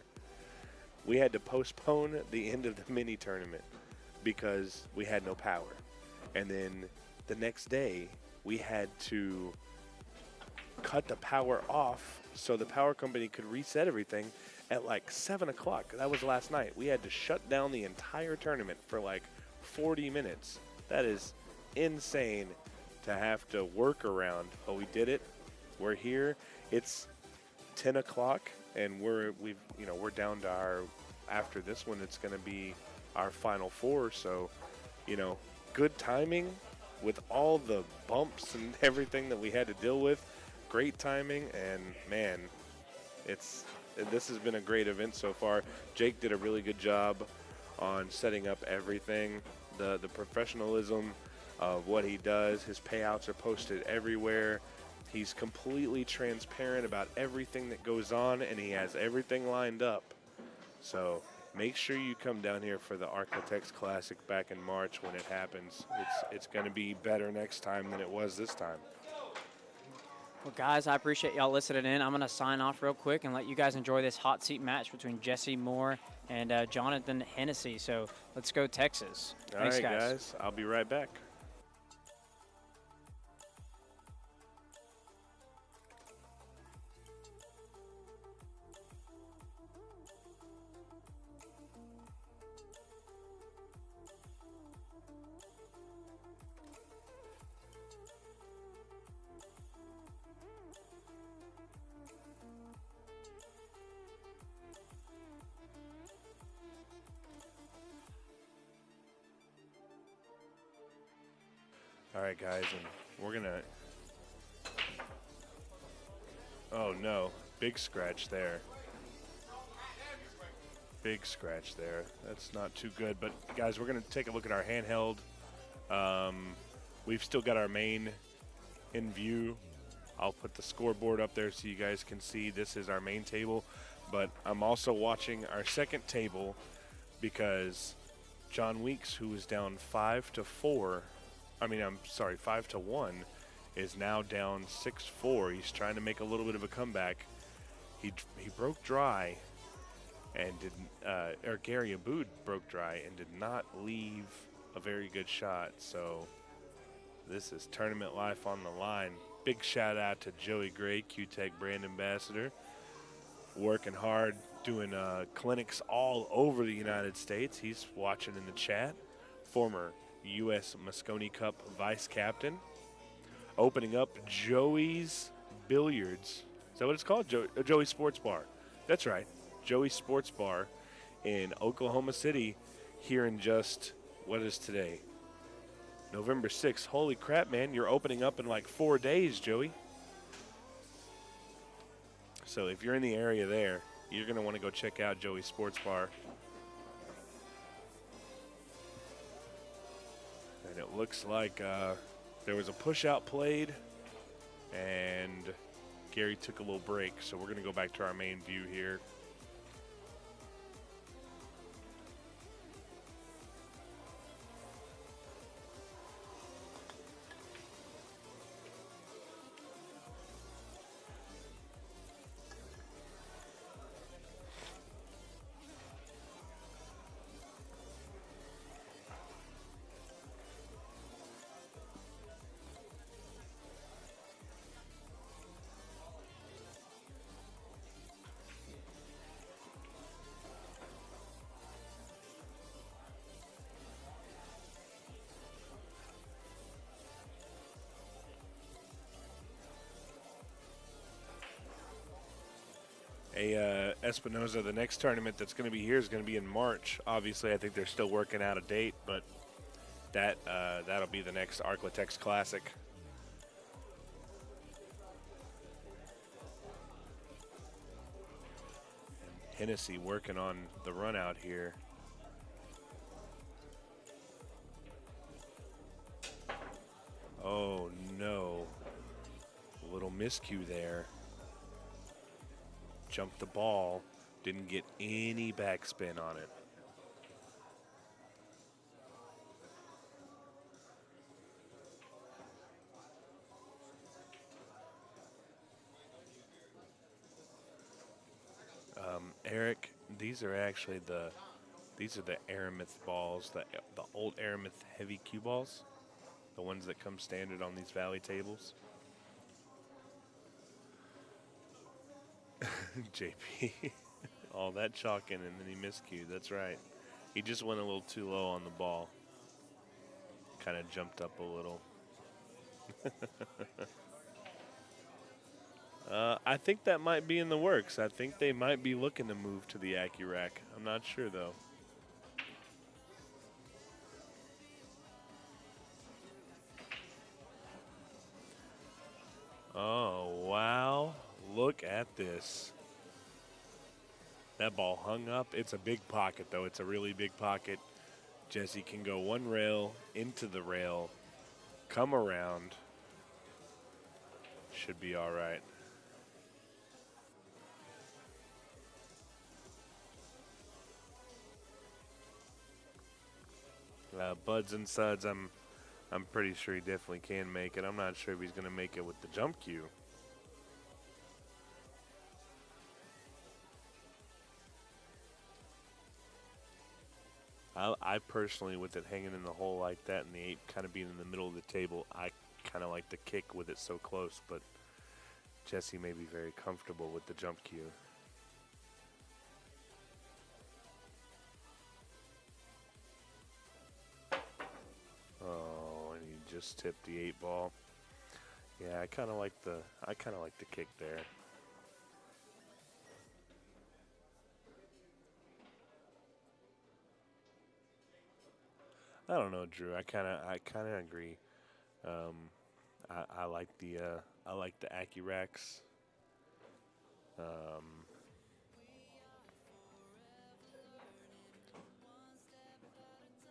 We had to postpone the end of the mini tournament because we had no power. And then the next day, we had to cut the power off so the power company could reset everything at like 7 o'clock. That was last night. We had to shut down the entire tournament for like 40 minutes. That is insane to have to work around, but we did it. We're here. It's 10 o'clock, and we're down to our, after this one, it's going to be our final four. So, good timing with all the bumps and everything that we had to deal with. Great timing, and man, this has been a great event so far. Jake did a really good job on setting up everything, the professionalism of what he does. His payouts are posted everywhere. He's completely transparent about everything that goes on, and he has everything lined up. So make sure you come down here for the Ark-La-Tex Classic back in March when it happens. It's going to be better next time than it was this time. Well, guys, I appreciate y'all listening in. I'm going to sign off real quick and let you guys enjoy this hot seat match between Jesse Moore and Jonathan Hennessy. So let's go Texas. Thanks, All right, guys. I'll be right back. All right, guys, and we're going to... Oh, no. Big scratch there. Big scratch there. That's not too good. But, guys, we're going to take a look at our handheld. We've still got our main in view. I'll put the scoreboard up there so you guys can see this is our main table. But I'm also watching our second table because John Weeks, who was down 5-1, is now down 6-4. He's trying to make a little bit of a comeback. He broke dry and Gary Aboud broke dry and did not leave a very good shot. So this is tournament life on the line. Big shout out to Joey Gray, Q-Tech brand ambassador, working hard, doing clinics all over the United States. He's watching in the chat. Former U.S. Moscone Cup vice captain. Opening up Joey's Billiards. Is that what it's called? Joey's Sports Bar. That's right. Joey's Sports Bar in Oklahoma City here in just, what is today? November 6th. Holy crap, man. You're opening up in like 4 days, Joey. So if you're in the area there, you're going to want to go check out Joey's Sports Bar. And it looks like there was a push-out played, and Gary took a little break. So we're going to go back to our main view here. Espinosa, the next tournament that's going to be here is going to be in March. Obviously, I think they're still working out a date, but that'll be the next Ark-La-Tex Classic. Hennessy working on the run out here. Oh, no. A little miscue there. Jumped the ball, didn't get any backspin on it. Eric, these are actually the Aramith balls, the old Aramith heavy cue balls, the ones that come standard on these Valley tables. JP, all that chalking and then he miscued. That's right. He just went a little too low on the ball. Kind of jumped up a little. I think that might be in the works. I think they might be looking to move to the AccuRack. I'm not sure, though. Oh, wow. Look at this. That ball hung up. It's a big pocket, though. It's a really big pocket. Jesse can go one rail into the rail, come around. Should be all right. Buds and Suds, I'm pretty sure he definitely can make it. I'm not sure if he's going to make it with the jump cue. I personally, with it hanging in the hole like that and the 8 kind of being in the middle of the table, I kind of like the kick with it so close, but Jesse may be very comfortable with the jump cue. Oh, and he just tipped the 8 ball. Yeah, I kind of like the kick there. I don't know, Drew. I kind of agree. I like the AccuRacks.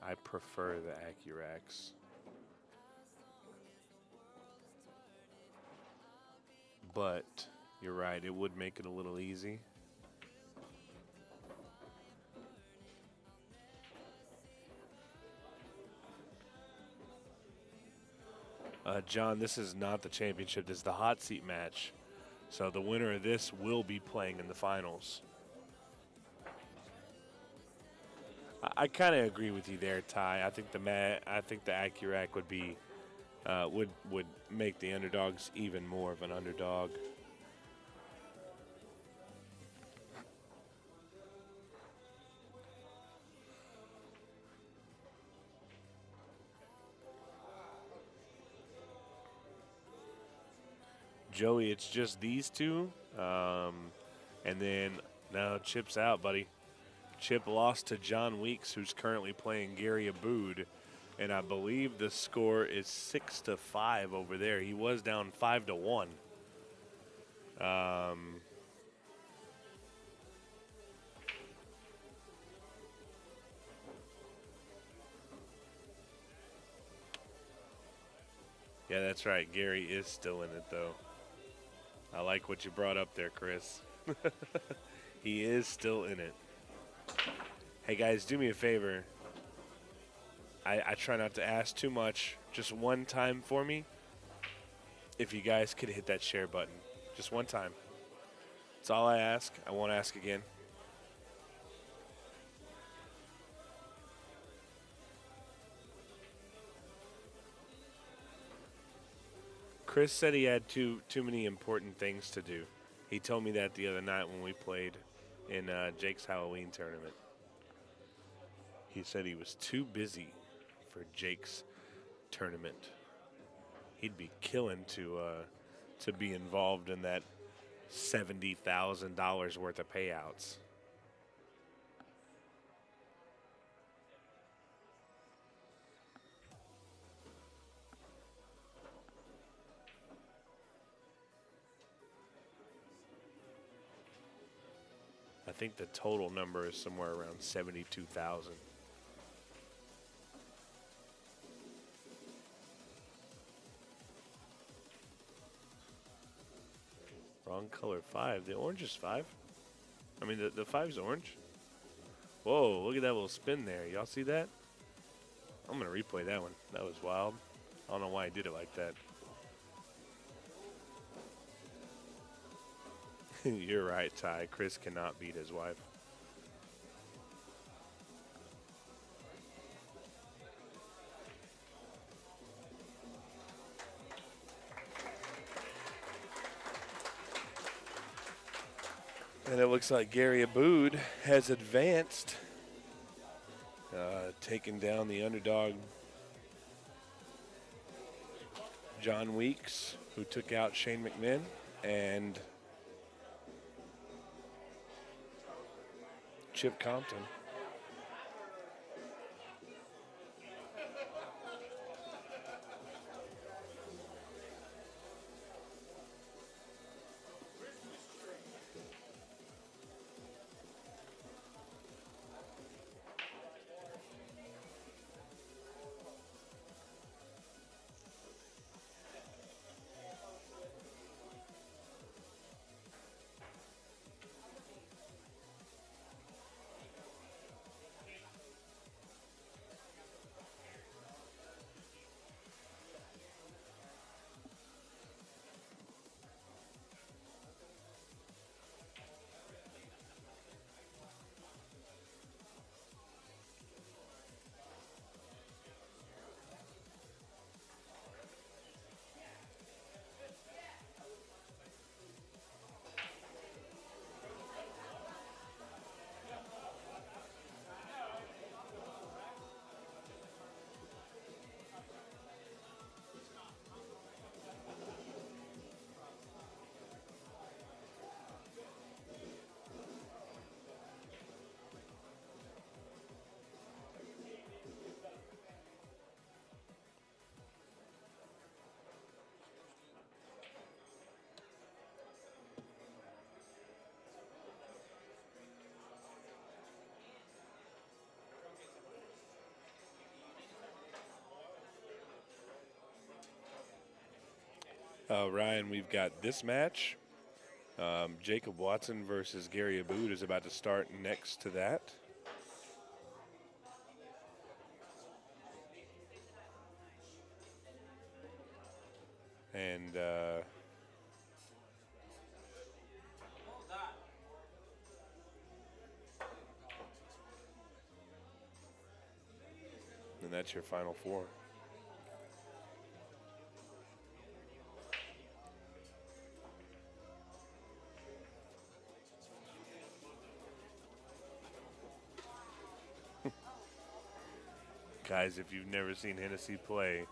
I prefer the AccuRacks. But you're right, it would make it a little easy. John, this is not the championship. This is the hot seat match. So the winner of this will be playing in the finals. I kind of agree with you there, Ty. I think the AccuRack would be would make the underdogs even more of an underdog. Joey, it's just these two. And then now Chip's out, buddy. Chip lost to John Weeks, who's currently playing Gary Abood. And I believe the score is 6-5 over there. He was down 5-1. Yeah, that's right. Gary is still in it, though. I like what you brought up there, Chris. He is still in it. Hey, guys, do me a favor. I try not to ask too much. Just one time for me. If you guys could hit that share button. Just one time. That's all I ask. I won't ask again. Chris said he had too many important things to do. He told me that the other night when we played in Jake's Halloween tournament. He said he was too busy for Jake's tournament. He'd be killing to be involved in that $70,000 worth of payouts. I think the total number is somewhere around 72,000. Wrong color 5. The orange is 5. I mean, the 5's orange. Whoa, look at that little spin there. Y'all see that? I'm going to replay that one. That was wild. I don't know why I did it like that. You're right, Ty. Chris cannot beat his wife. And it looks like Gary Abood has advanced, taking down the underdog John Weeks, who took out Shane McMinn. and Chip Compton. Ryan, we've got this match. Jacob Watson versus Gary Aboud is about to start next to that. And that's your final four. Guys, if you've never seen Hennessy play,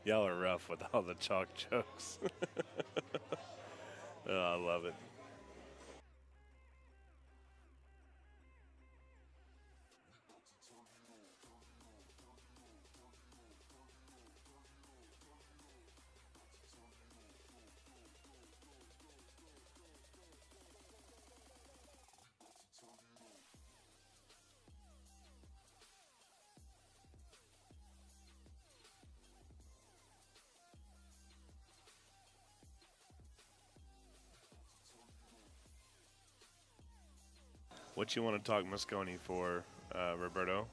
y'all are rough with all the chalk jokes. Oh, I love it. What you want to talk Moscone for, Roberto?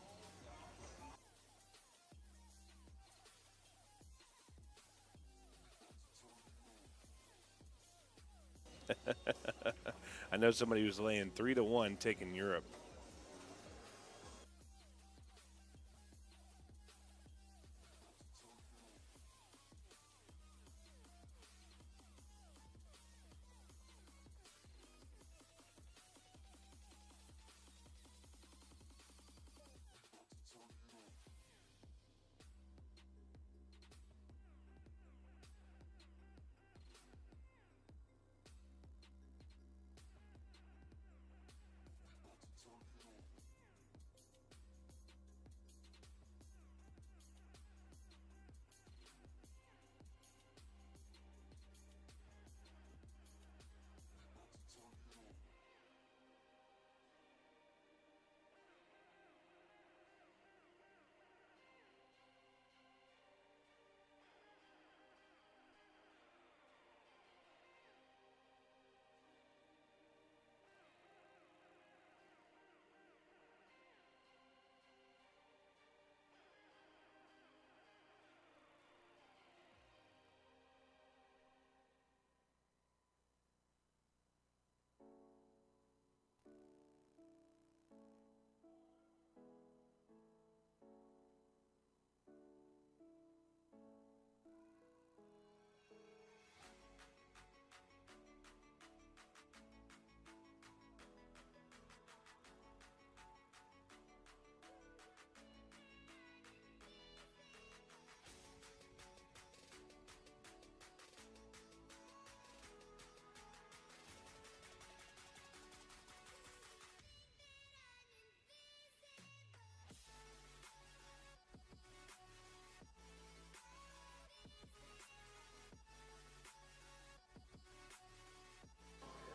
I know somebody who's laying 3-1 taking Europe.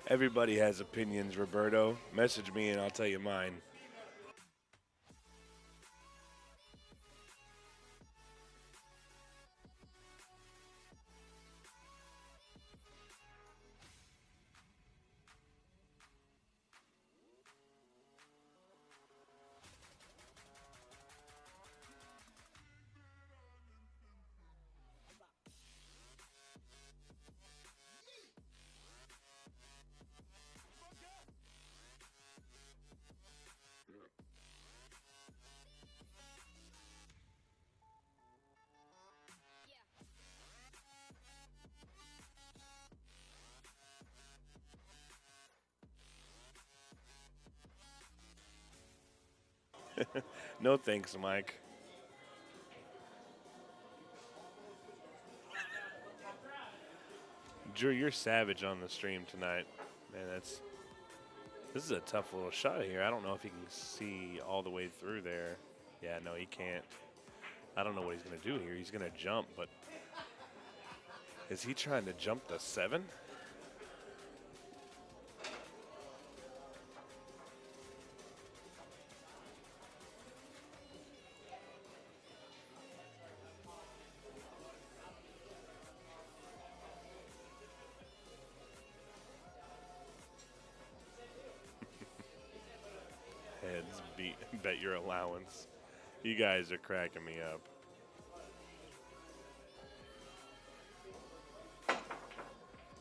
Everybody has opinions, Roberto. Message me and I'll tell you mine. No thanks, Mike. Drew, you're savage on the stream tonight. Man, this is a tough little shot here. I don't know if he can see all the way through there. Yeah, no, he can't. I don't know what he's going to do here. He's going to jump, but is he trying to jump the 7? Heads, bet your allowance. You guys are cracking me up.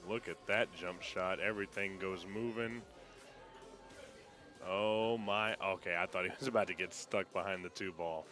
Look at that jump shot. Everything goes moving. Oh my. Okay, I thought he was about to get stuck behind the 2 ball.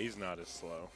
he's not as slow.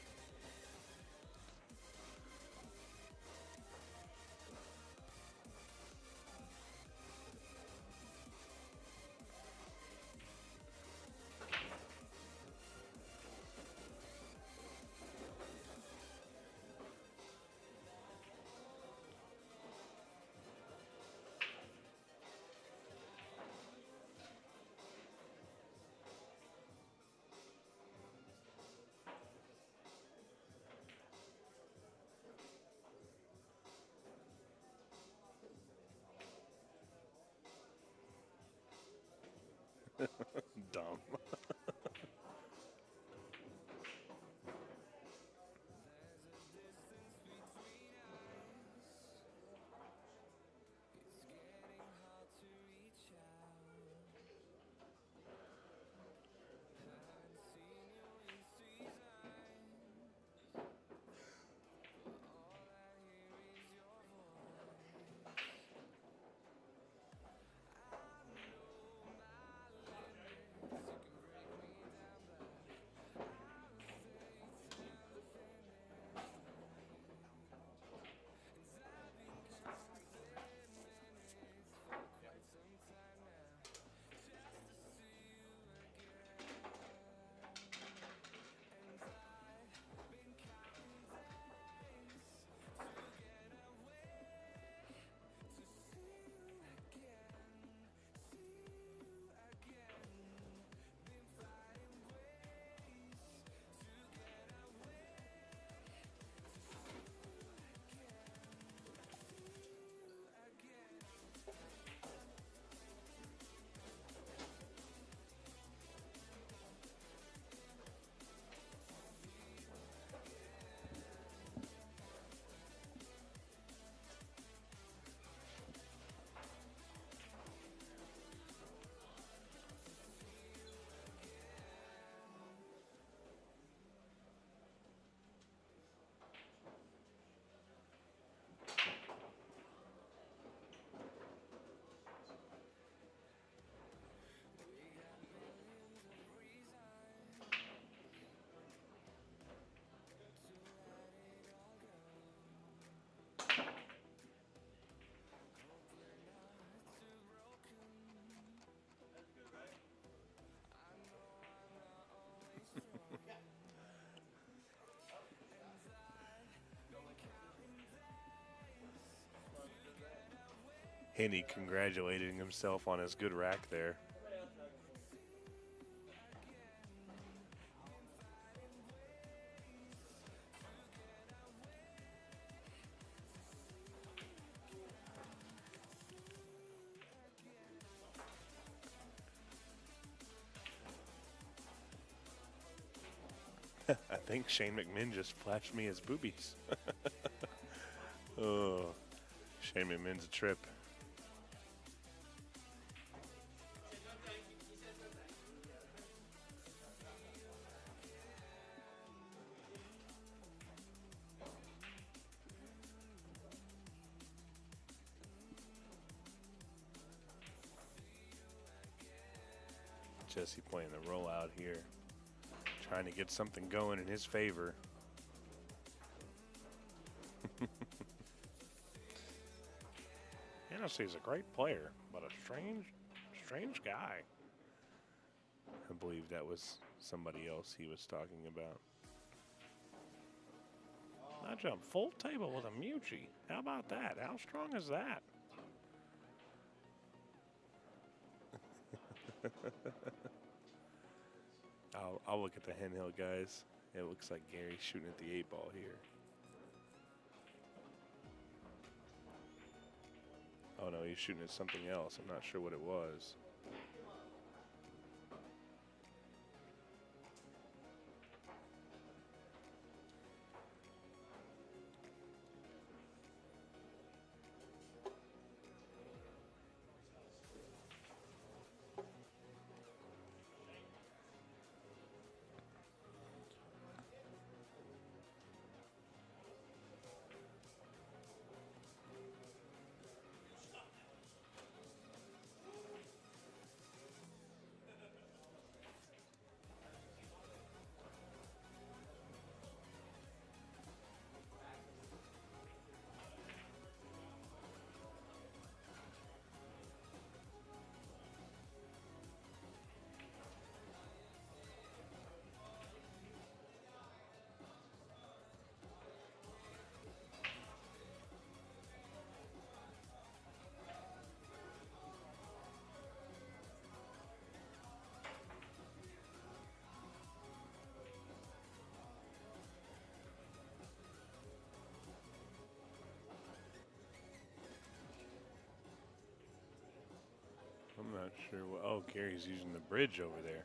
Dumb. Henny congratulating himself on his good rack there. I think Shane McMinn just flashed me his boobies. Oh, Shane McMinn's a trip. Jesse playing the rollout here, trying to get something going in his favor. Hennessy's a great player, but a strange guy. I believe that was somebody else he was talking about. I jumped full table with a Mucci. How about that? How strong is that? I'll look at the Hen Hill guys. It looks like Gary's shooting at the 8-ball here. Oh no, he's shooting at something else. I'm not sure what it was. Sure. Oh, Gary's using the bridge over there.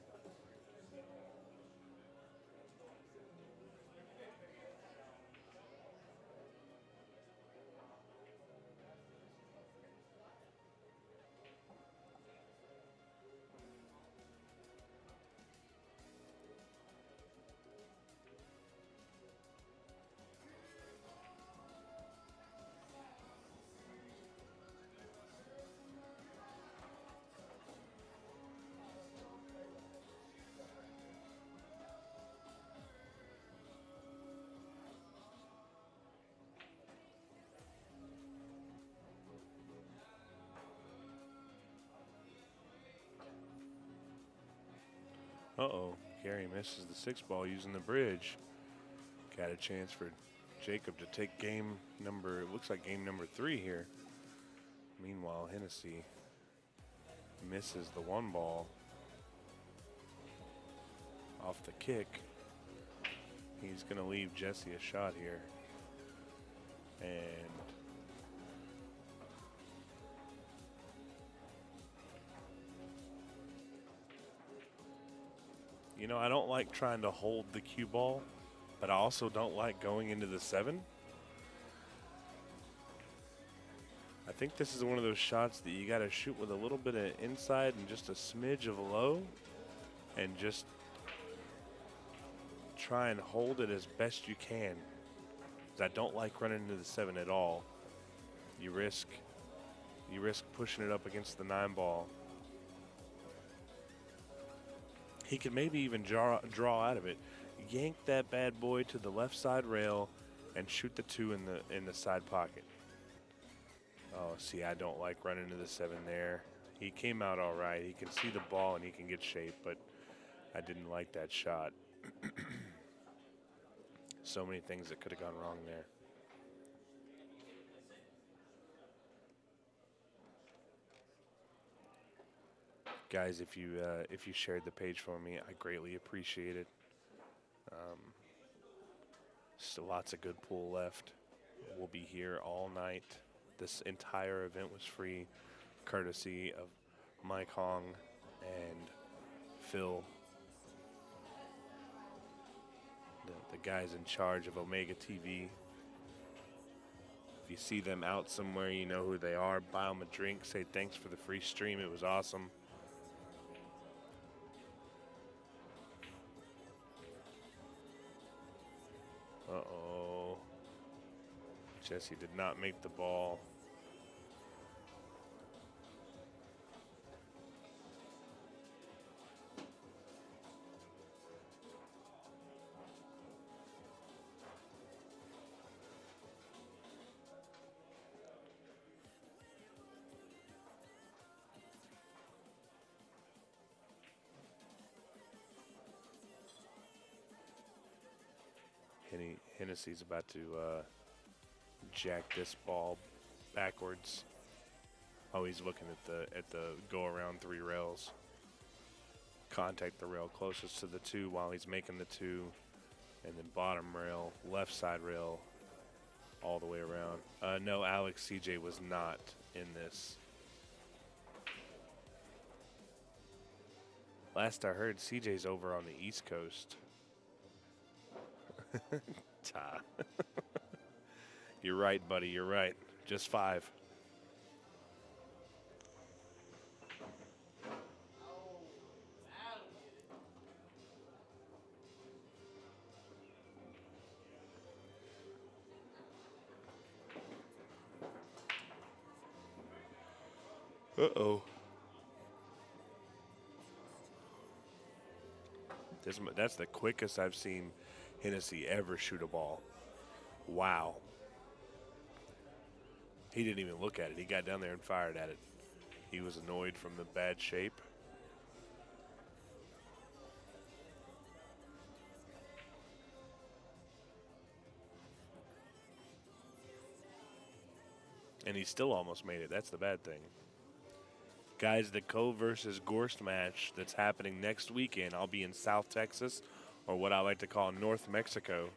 Uh-oh, Gary misses the 6 ball using the bridge. Got a chance for Jacob to take game number, it looks like game number 3 here. Meanwhile, Hennessy misses the 1 ball off the kick. He's gonna leave Jesse a shot here. And you know, I don't like trying to hold the cue ball, but I also don't like going into the 7. I think this is one of those shots that you got to shoot with a little bit of inside and just a smidge of low, and just try and hold it as best you can. 'Cause I don't like running into the 7 at all. You risk pushing it up against the 9 ball. He could maybe even draw out of it. Yank that bad boy to the left side rail and shoot the 2 in the side pocket. Oh, see, I don't like running into the 7 there. He came out all right. He can see the ball and he can get shape, but I didn't like that shot. So many things that could have gone wrong there. Guys, if you shared the page for me, I greatly appreciate it. Still lots of good pool left. We'll be here all night. This entire event was free, courtesy of Mike Hong and Phil, the guys in charge of Omega TV. If you see them out somewhere, you know who they are. Buy them a drink. Say thanks for the free stream. It was awesome. Uh-oh. Jesse did not make the ball. Hennessy's about to jack this ball backwards. Oh, he's looking at the go around 3 rails. Contact the rail closest to the 2 while he's making the 2, and then bottom rail, left side rail, all the way around. No, Alex CJ was not in this. Last I heard, CJ's over on the East Coast. Ta. You're right, buddy. You're right. Just 5. Uh-oh. That's the quickest I've seen Hennessy ever shoot a ball. Wow. He didn't even look at it. He got down there and fired at it. He was annoyed from the bad shape. And he still almost made it. That's the bad thing. Guys, the Cove versus Gorst match that's happening next weekend. I'll be in South Texas, or what I like to call North Mexico.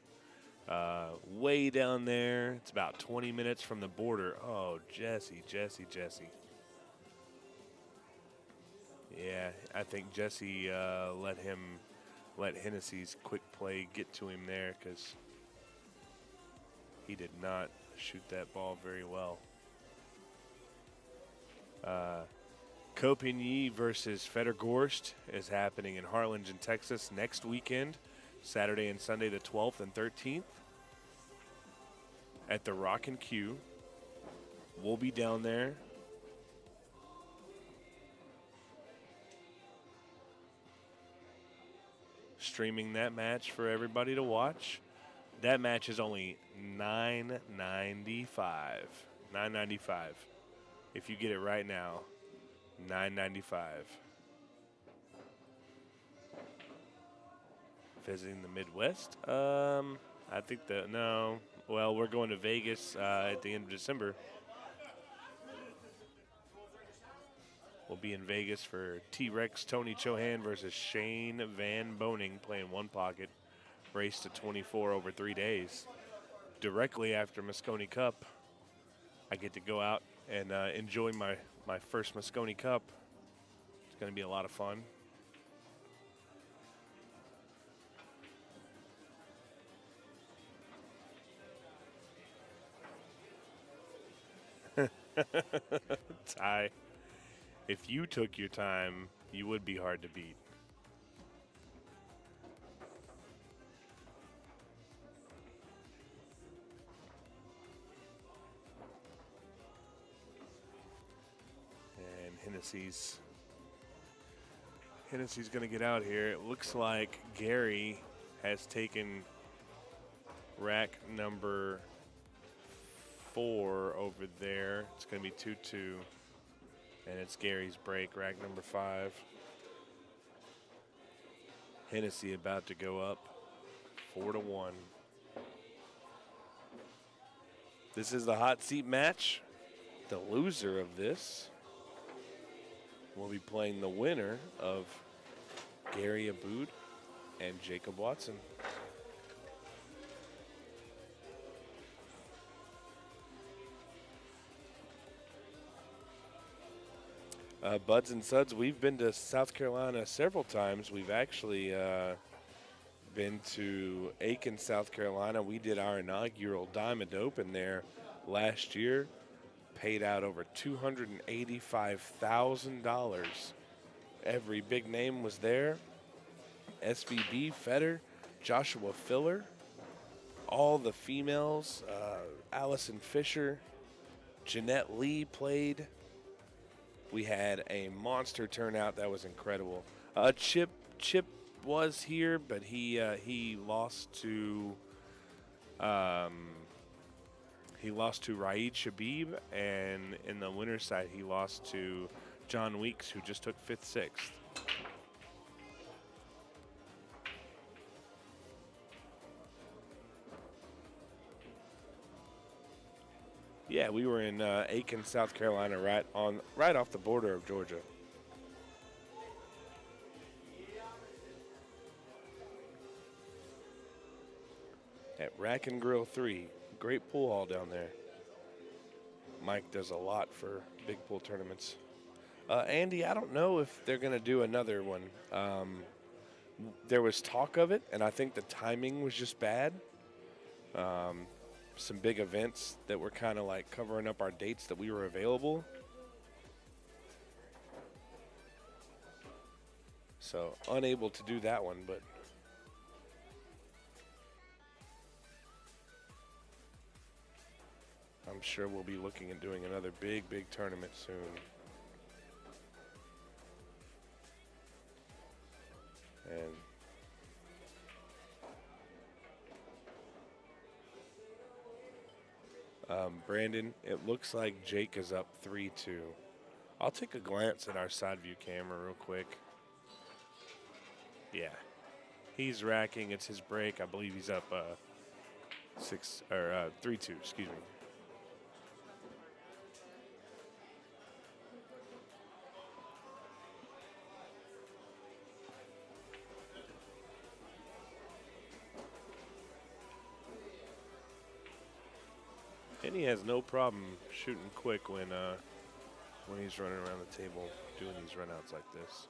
Way down there. It's about 20 minutes from the border. Oh, Jesse. Yeah, I think Jesse let Hennessy's quick play get to him there because he did not shoot that ball very well. Copigny versus Fettergorst is happening in Harlingen, Texas next weekend, Saturday and Sunday the 12th and 13th at the Rockin Q. We'll be down there. Streaming that match for everybody to watch. That match is only $9.95. $9.95. If you get it right now, $9.95. Visiting the Midwest? I think no. Well, we're going to Vegas at the end of December. We'll be in Vegas for T-Rex Tony Chohan versus Shane VanBoening, playing one pocket. Race to 24 over 3 days. Directly after Moscone Cup, I get to go out and enjoy my first Moscone Cup. It's going to be a lot of fun. Ty, if you took your time, you would be hard to beat. And Hennessy's going to get out here. It looks like Gary has taken rack number 4 over there. It's going to be 2-2. And it's Gary's break, rack number 5. Hennessy about to go up 4-1. This is the hot seat match. The loser of this will be playing the winner of Gary Aboud and Jacob Watson. Buds and Suds, we've been to South Carolina several times. We've actually been to Aiken, South Carolina. We did our inaugural Diamond Open there last year. Paid out over $285,000. Every big name was there. SVB, Fetter, Joshua Filler, all the females, Allison Fisher, Jeanette Lee played. We had a monster turnout that was incredible. Chip was here, but he lost to Raid Shabib, and in the winner's side he lost to John Weeks, who just took 5th, 6th. Yeah, we were in Aiken, South Carolina, right off the border of Georgia. At Rack and Grill 3, great pool hall down there. Mike does a lot for big pool tournaments. Andy, I don't know if they're going to do another one. There was talk of it, and I think the timing was just bad. Some big events that were kind of like covering up our dates that we were available. So unable to do that one, but I'm sure we'll be looking at doing another big tournament soon. And Brandon, it looks like Jake is up 3-2. I'll take a glance at our side view camera real quick. Yeah, he's racking. It's his break. I believe he's up 3-2. Excuse me. And he has no problem shooting quick when when he's running around the table doing these runouts like this.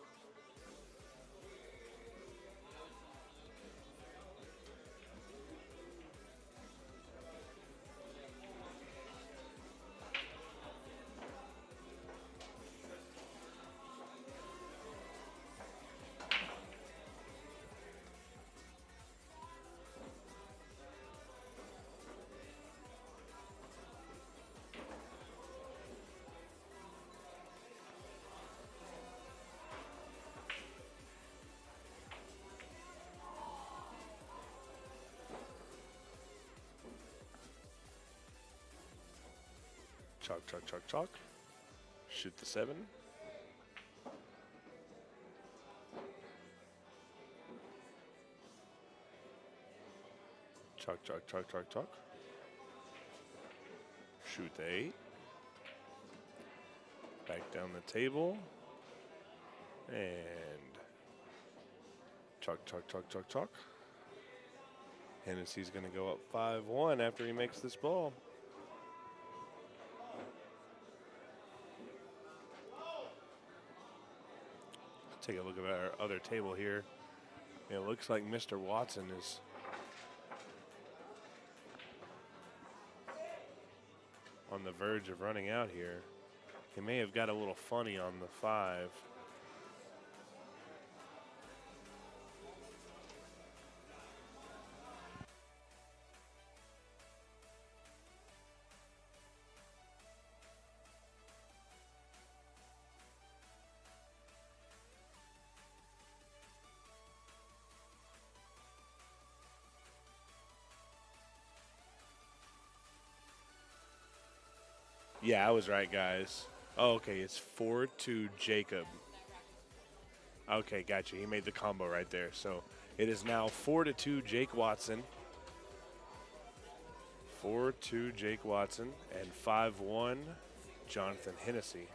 Chalk, chalk, chalk, chalk. Shoot the 7. Chalk, chalk, chalk, chalk, chalk. Shoot the 8. Back down the table. And chalk, chalk, chalk, chalk, chalk. Hennessy's going to go up 5-1 after he makes this ball. Take a look at our other table here. It looks like Mr. Watson is on the verge of running out here. He may have got a little funny on the 5. Yeah, I was right, guys. Oh, okay, it's 4-2 Jacob. Okay, gotcha. He made the combo right there. So it is now 4-2 Jake Watson. 4-2 Jake Watson and 5-1 Jonathan Hennessy.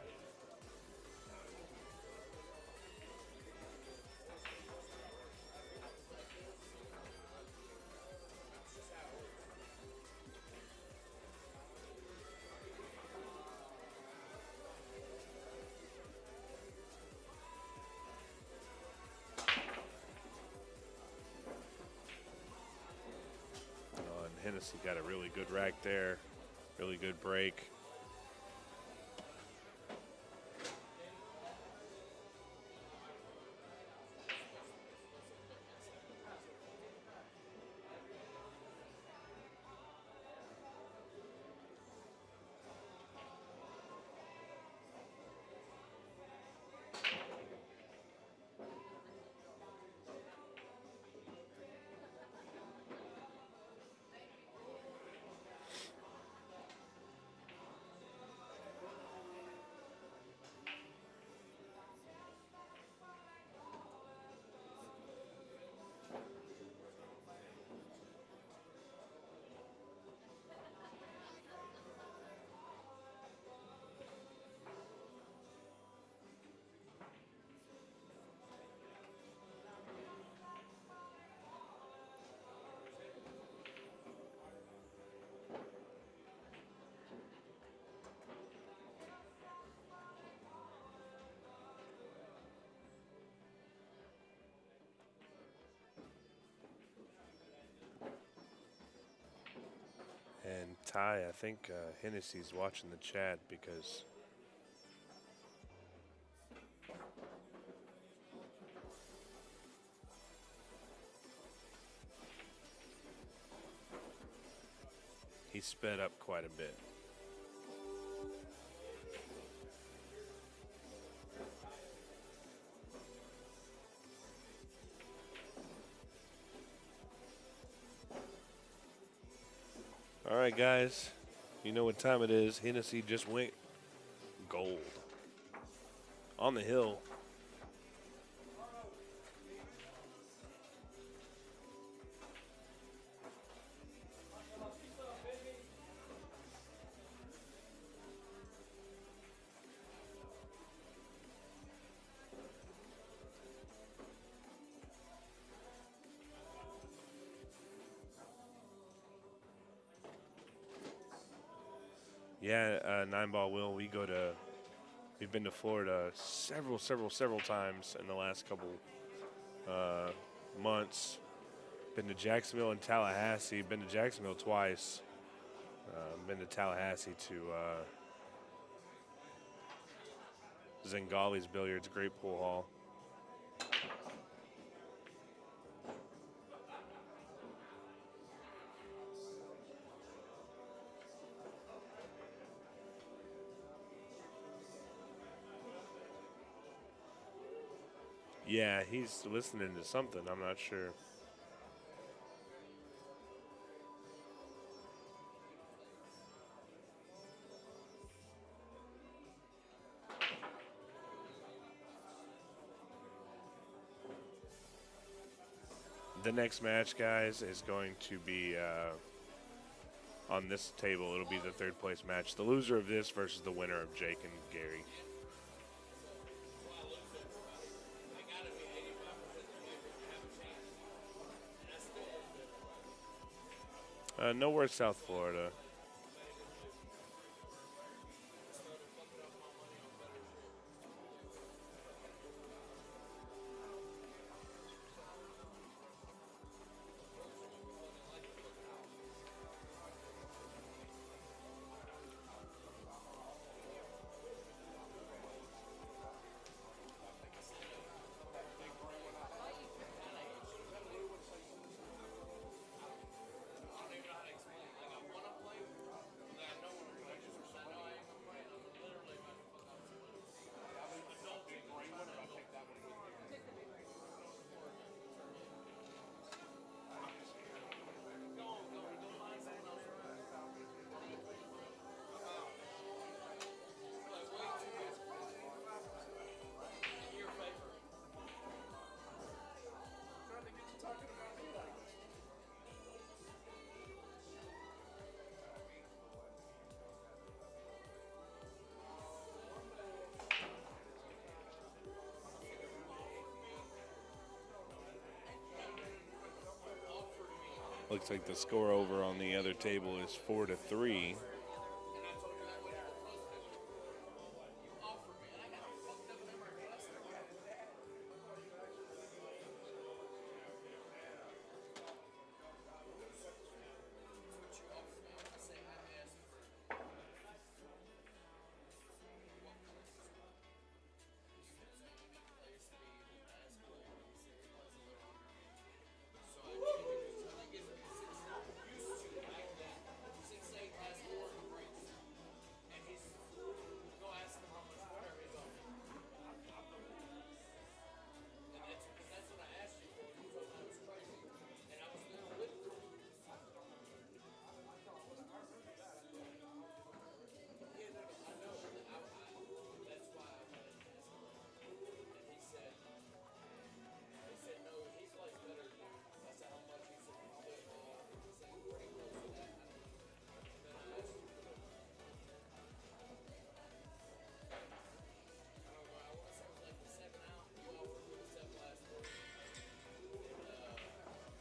Hennessy got a really good rack there, really good break. And Ty, I think Hennessy's watching the chat because he sped up quite a bit. All right, guys, you know what time it is. Hennessy just went gold on the hill. Yeah, 9-ball will. We go to We've been to Florida several times in the last couple months. Been to Jacksonville and Tallahassee. Been to Jacksonville twice. Been to Tallahassee to Zingali's Billiards, great pool hall. Yeah, he's listening to something. I'm not sure. The next match, guys, is going to be on this table. It'll be the third place match. The loser of this versus the winner of Jake and Gary. Nowhere South Florida. Looks like the score over on the other table is 4-3.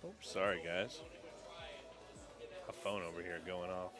Oops, sorry guys. A phone over here going off.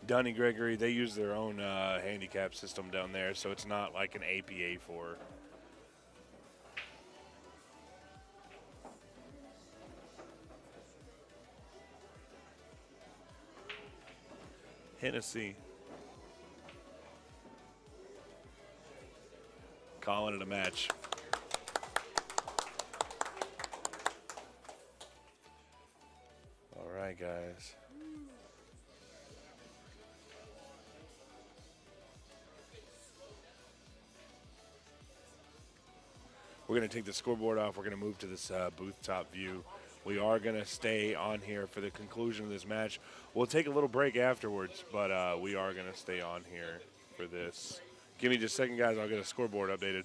Dunny Gregory, they use their own handicap system down there, so it's not like an APA 4. Hennessy. Calling it a match. All right, guys. We're going to take the scoreboard off. We're going to move to this booth top view. We are going to stay on here for the conclusion of this match. We'll take a little break afterwards, but we are going to stay on here for this. Give me just a second, guys. I'll get a scoreboard updated.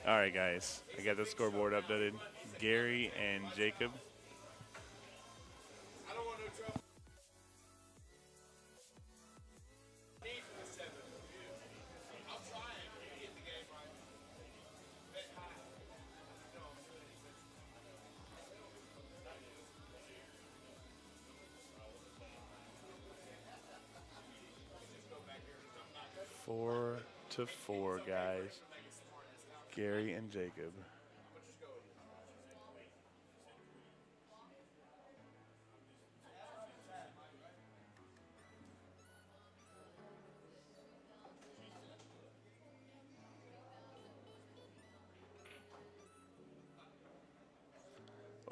All right, guys. I got the scoreboard updated. Gary and Jacob. Four to four, guys. Gary and Jacob.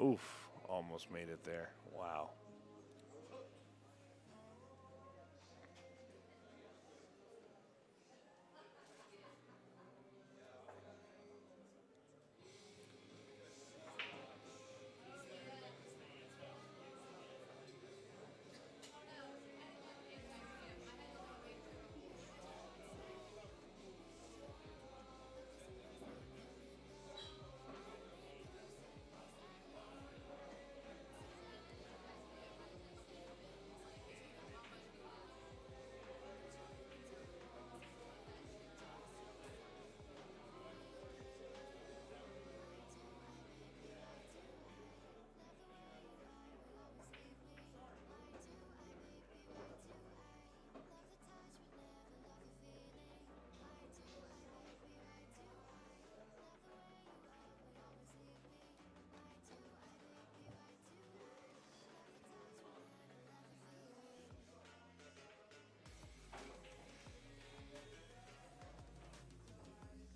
Oof, almost made it there. Wow.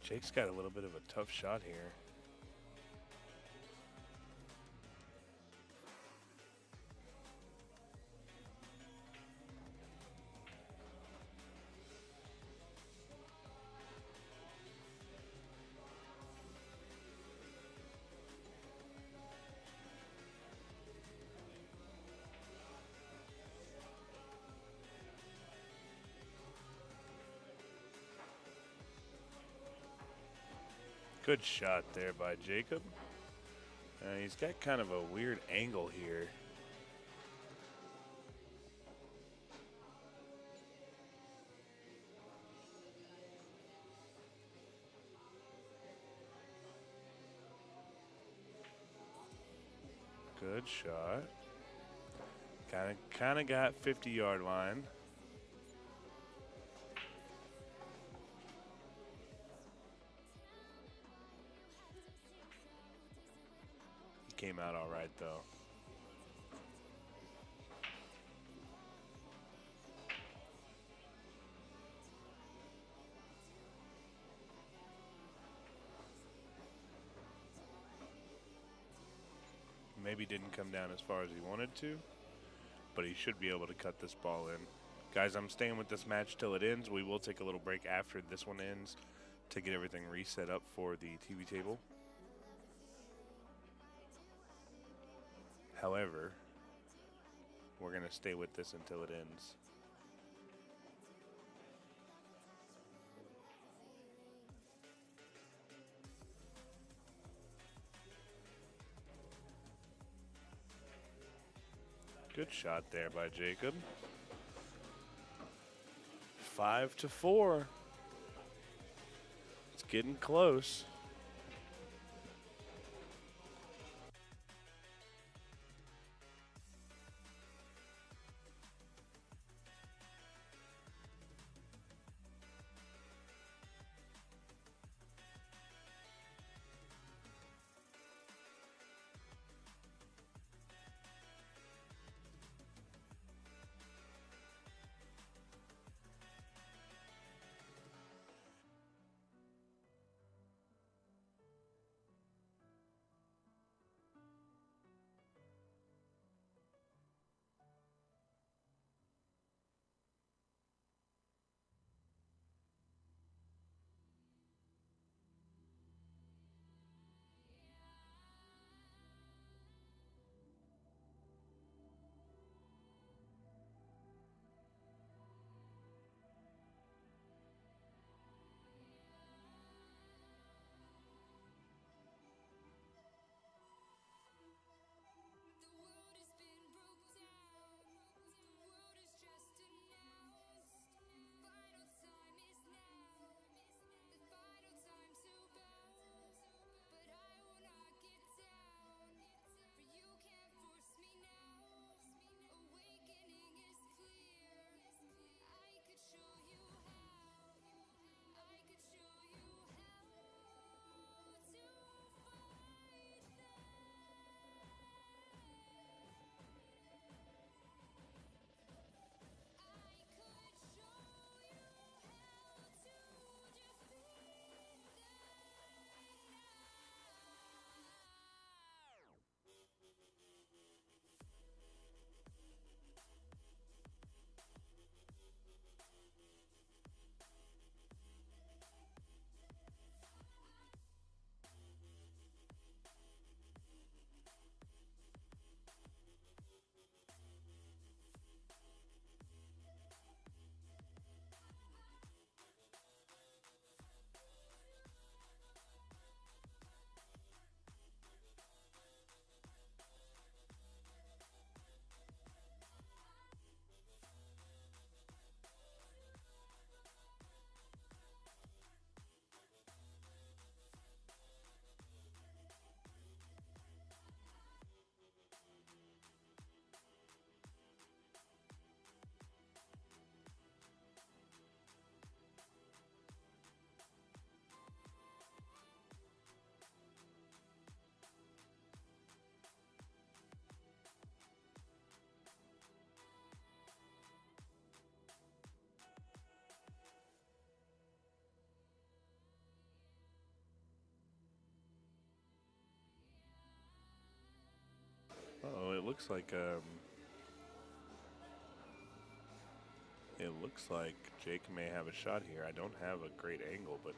Jake's got a little bit of a tough shot here. Good shot there by Jacob. He's got kind of a weird angle here. Good shot. Kind of got 50-yard line. Came out all right, though. Maybe didn't come down as far as he wanted to, but he should be able to cut this ball in. Guys, I'm staying with this match till it ends. We will take a little break after this one ends to get everything reset up for the TV table. However, we're going to stay with this until it ends. Good shot there by Jacob. 5-4. It's getting close. it looks like Jake may have a shot here. I don't have a great angle, but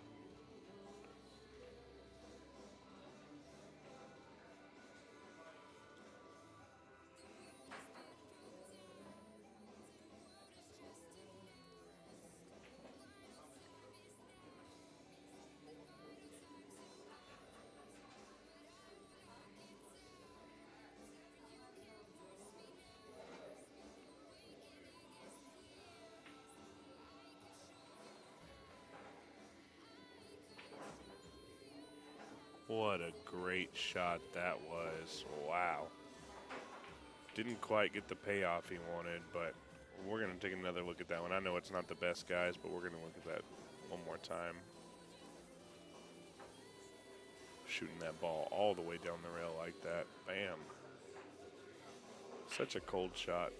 what a great shot that was. Wow. Didn't quite get the payoff he wanted, but we're going to take another look at that one. I know it's not the best, guys, but we're going to look at that one more time. Shooting that ball all the way down the rail like that. Bam. Such a cold shot.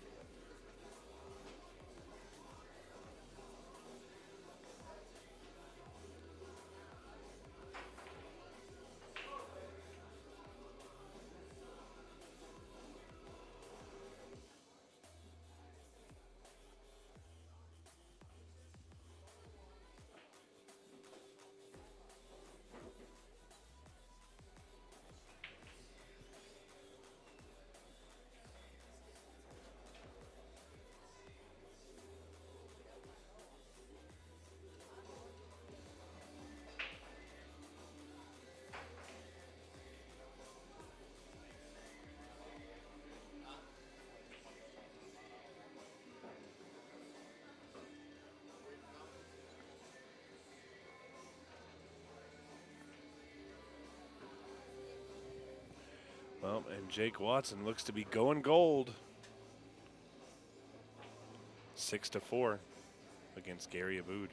Well, and Jake Watson looks to be going gold. 6-4 against Gary Abood.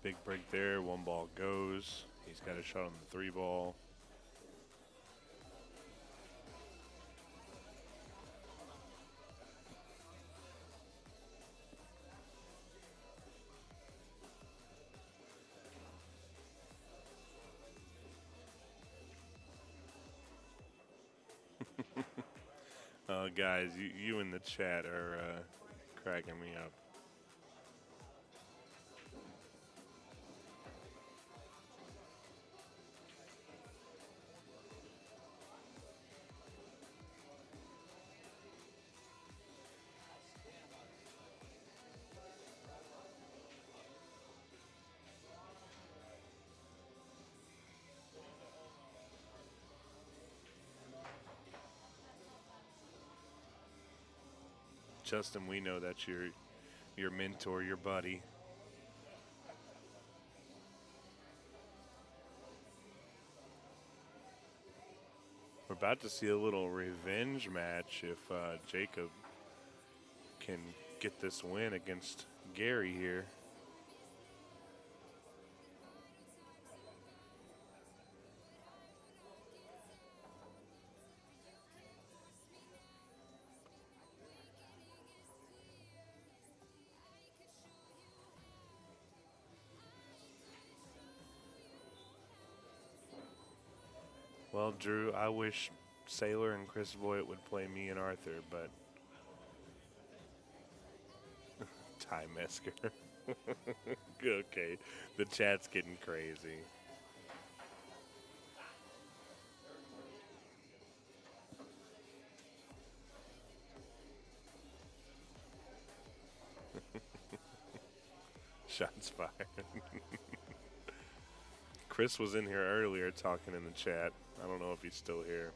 Big break there, one ball goes. He's got a shot on the 3 ball. Guys, you in the chat are cracking me up. Justin, we know that's your mentor, your buddy. We're about to see a little revenge match if Jacob can get this win against Gary here. Well, Drew, I wish Sailor and Chris Voigt would play me and Arthur, but Ty Mesker. Okay, the chat's getting crazy. Shots fired. Chris was in here earlier talking in the chat. I don't know if he's still here.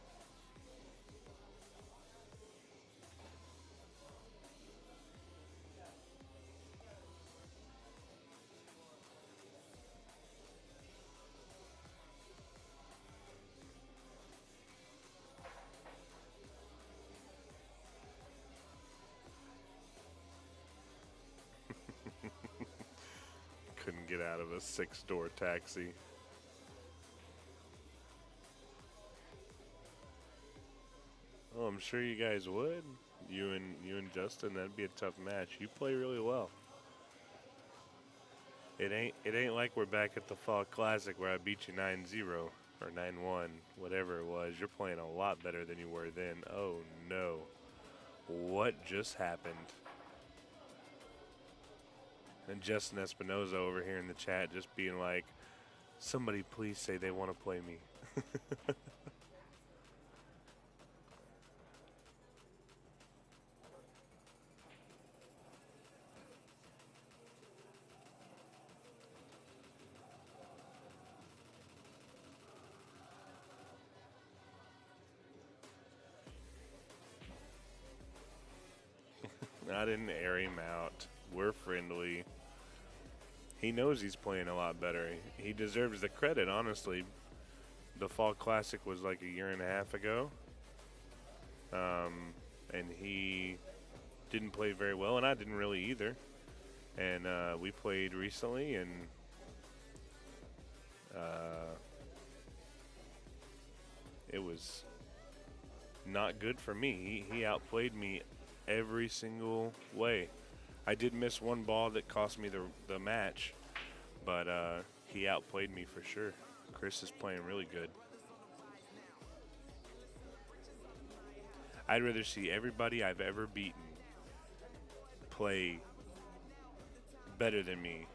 Couldn't get out of a 6-door taxi. Oh, I'm sure you guys would. You and Justin, that'd be a tough match. You play really well. It ain't like we're back at the Fall Classic where I beat you 9-0 or 9-1, whatever it was. You're playing a lot better than you were then. Oh no. What just happened? And Justin Espinoza over here in the chat just being like, somebody please say they want to play me. I didn't air him out. We're friendly. He knows he's playing a lot better. He deserves the credit, honestly. The Fall Classic was like a year and a half ago. And he didn't play very well, and I didn't really either. And we played recently, and it was not good for me. He outplayed me every single way. I did miss one ball that cost me the match, but he outplayed me for sure. Chris is playing really good. I'd rather see everybody I've ever beaten play better than me.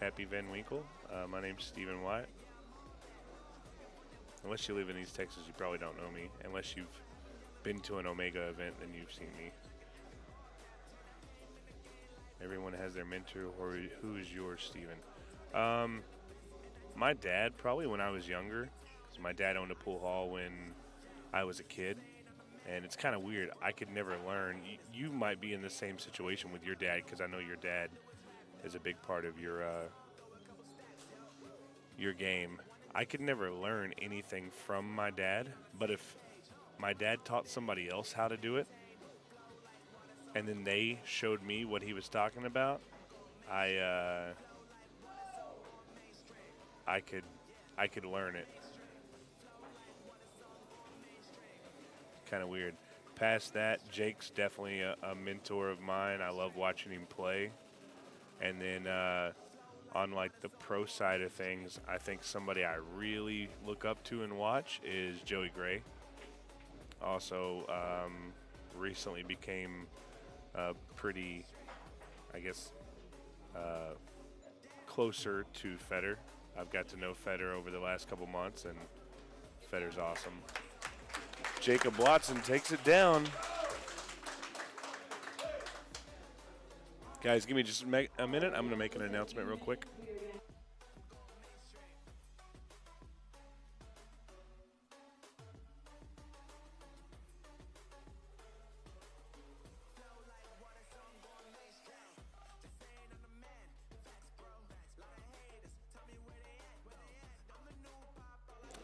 Happy Van Winkle. My name's Stephen Wyatt. Unless you live in East Texas, you probably don't know me. Unless you've been to an Omega event, then you've seen me. Everyone has their mentor. Or who's yours, Stephen? My dad, probably when I was younger. Because my dad owned a pool hall when I was a kid. And it's kind of weird. I could never learn. You might be in the same situation with your dad, because I know your dad is a big part of your game. I could never learn anything from my dad, but if my dad taught somebody else how to do it, and then they showed me what he was talking about, I could learn it. Kind of weird. Past that, Jake's definitely a mentor of mine. I love watching him play. And then on like the pro side of things, I think somebody I really look up to and watch is Joey Gray. Also, recently became pretty, I guess, closer to Feder. I've got to know Feder over the last couple months, and Feder's awesome. Jacob Watson takes it down. Guys, give me just a minute. I'm going to make an announcement real quick.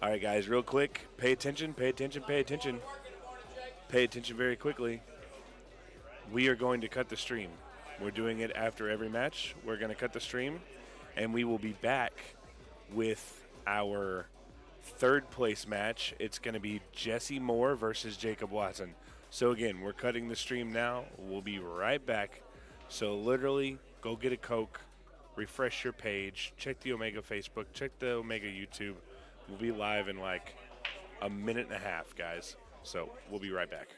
All right, guys, real quick. Pay attention, pay attention, pay attention. Pay attention very quickly. We are going to cut the stream. We're doing it after every match. We're going to cut the stream, and we will be back with our third place match. It's going to be Jesse Moore versus Jacob Watson. So, again, we're cutting the stream now. We'll be right back So literally, go get a Coke, refresh your page, check the Omega Facebook, check the Omega YouTube. We'll be live in like a minute and a half, guys. So we'll be right back.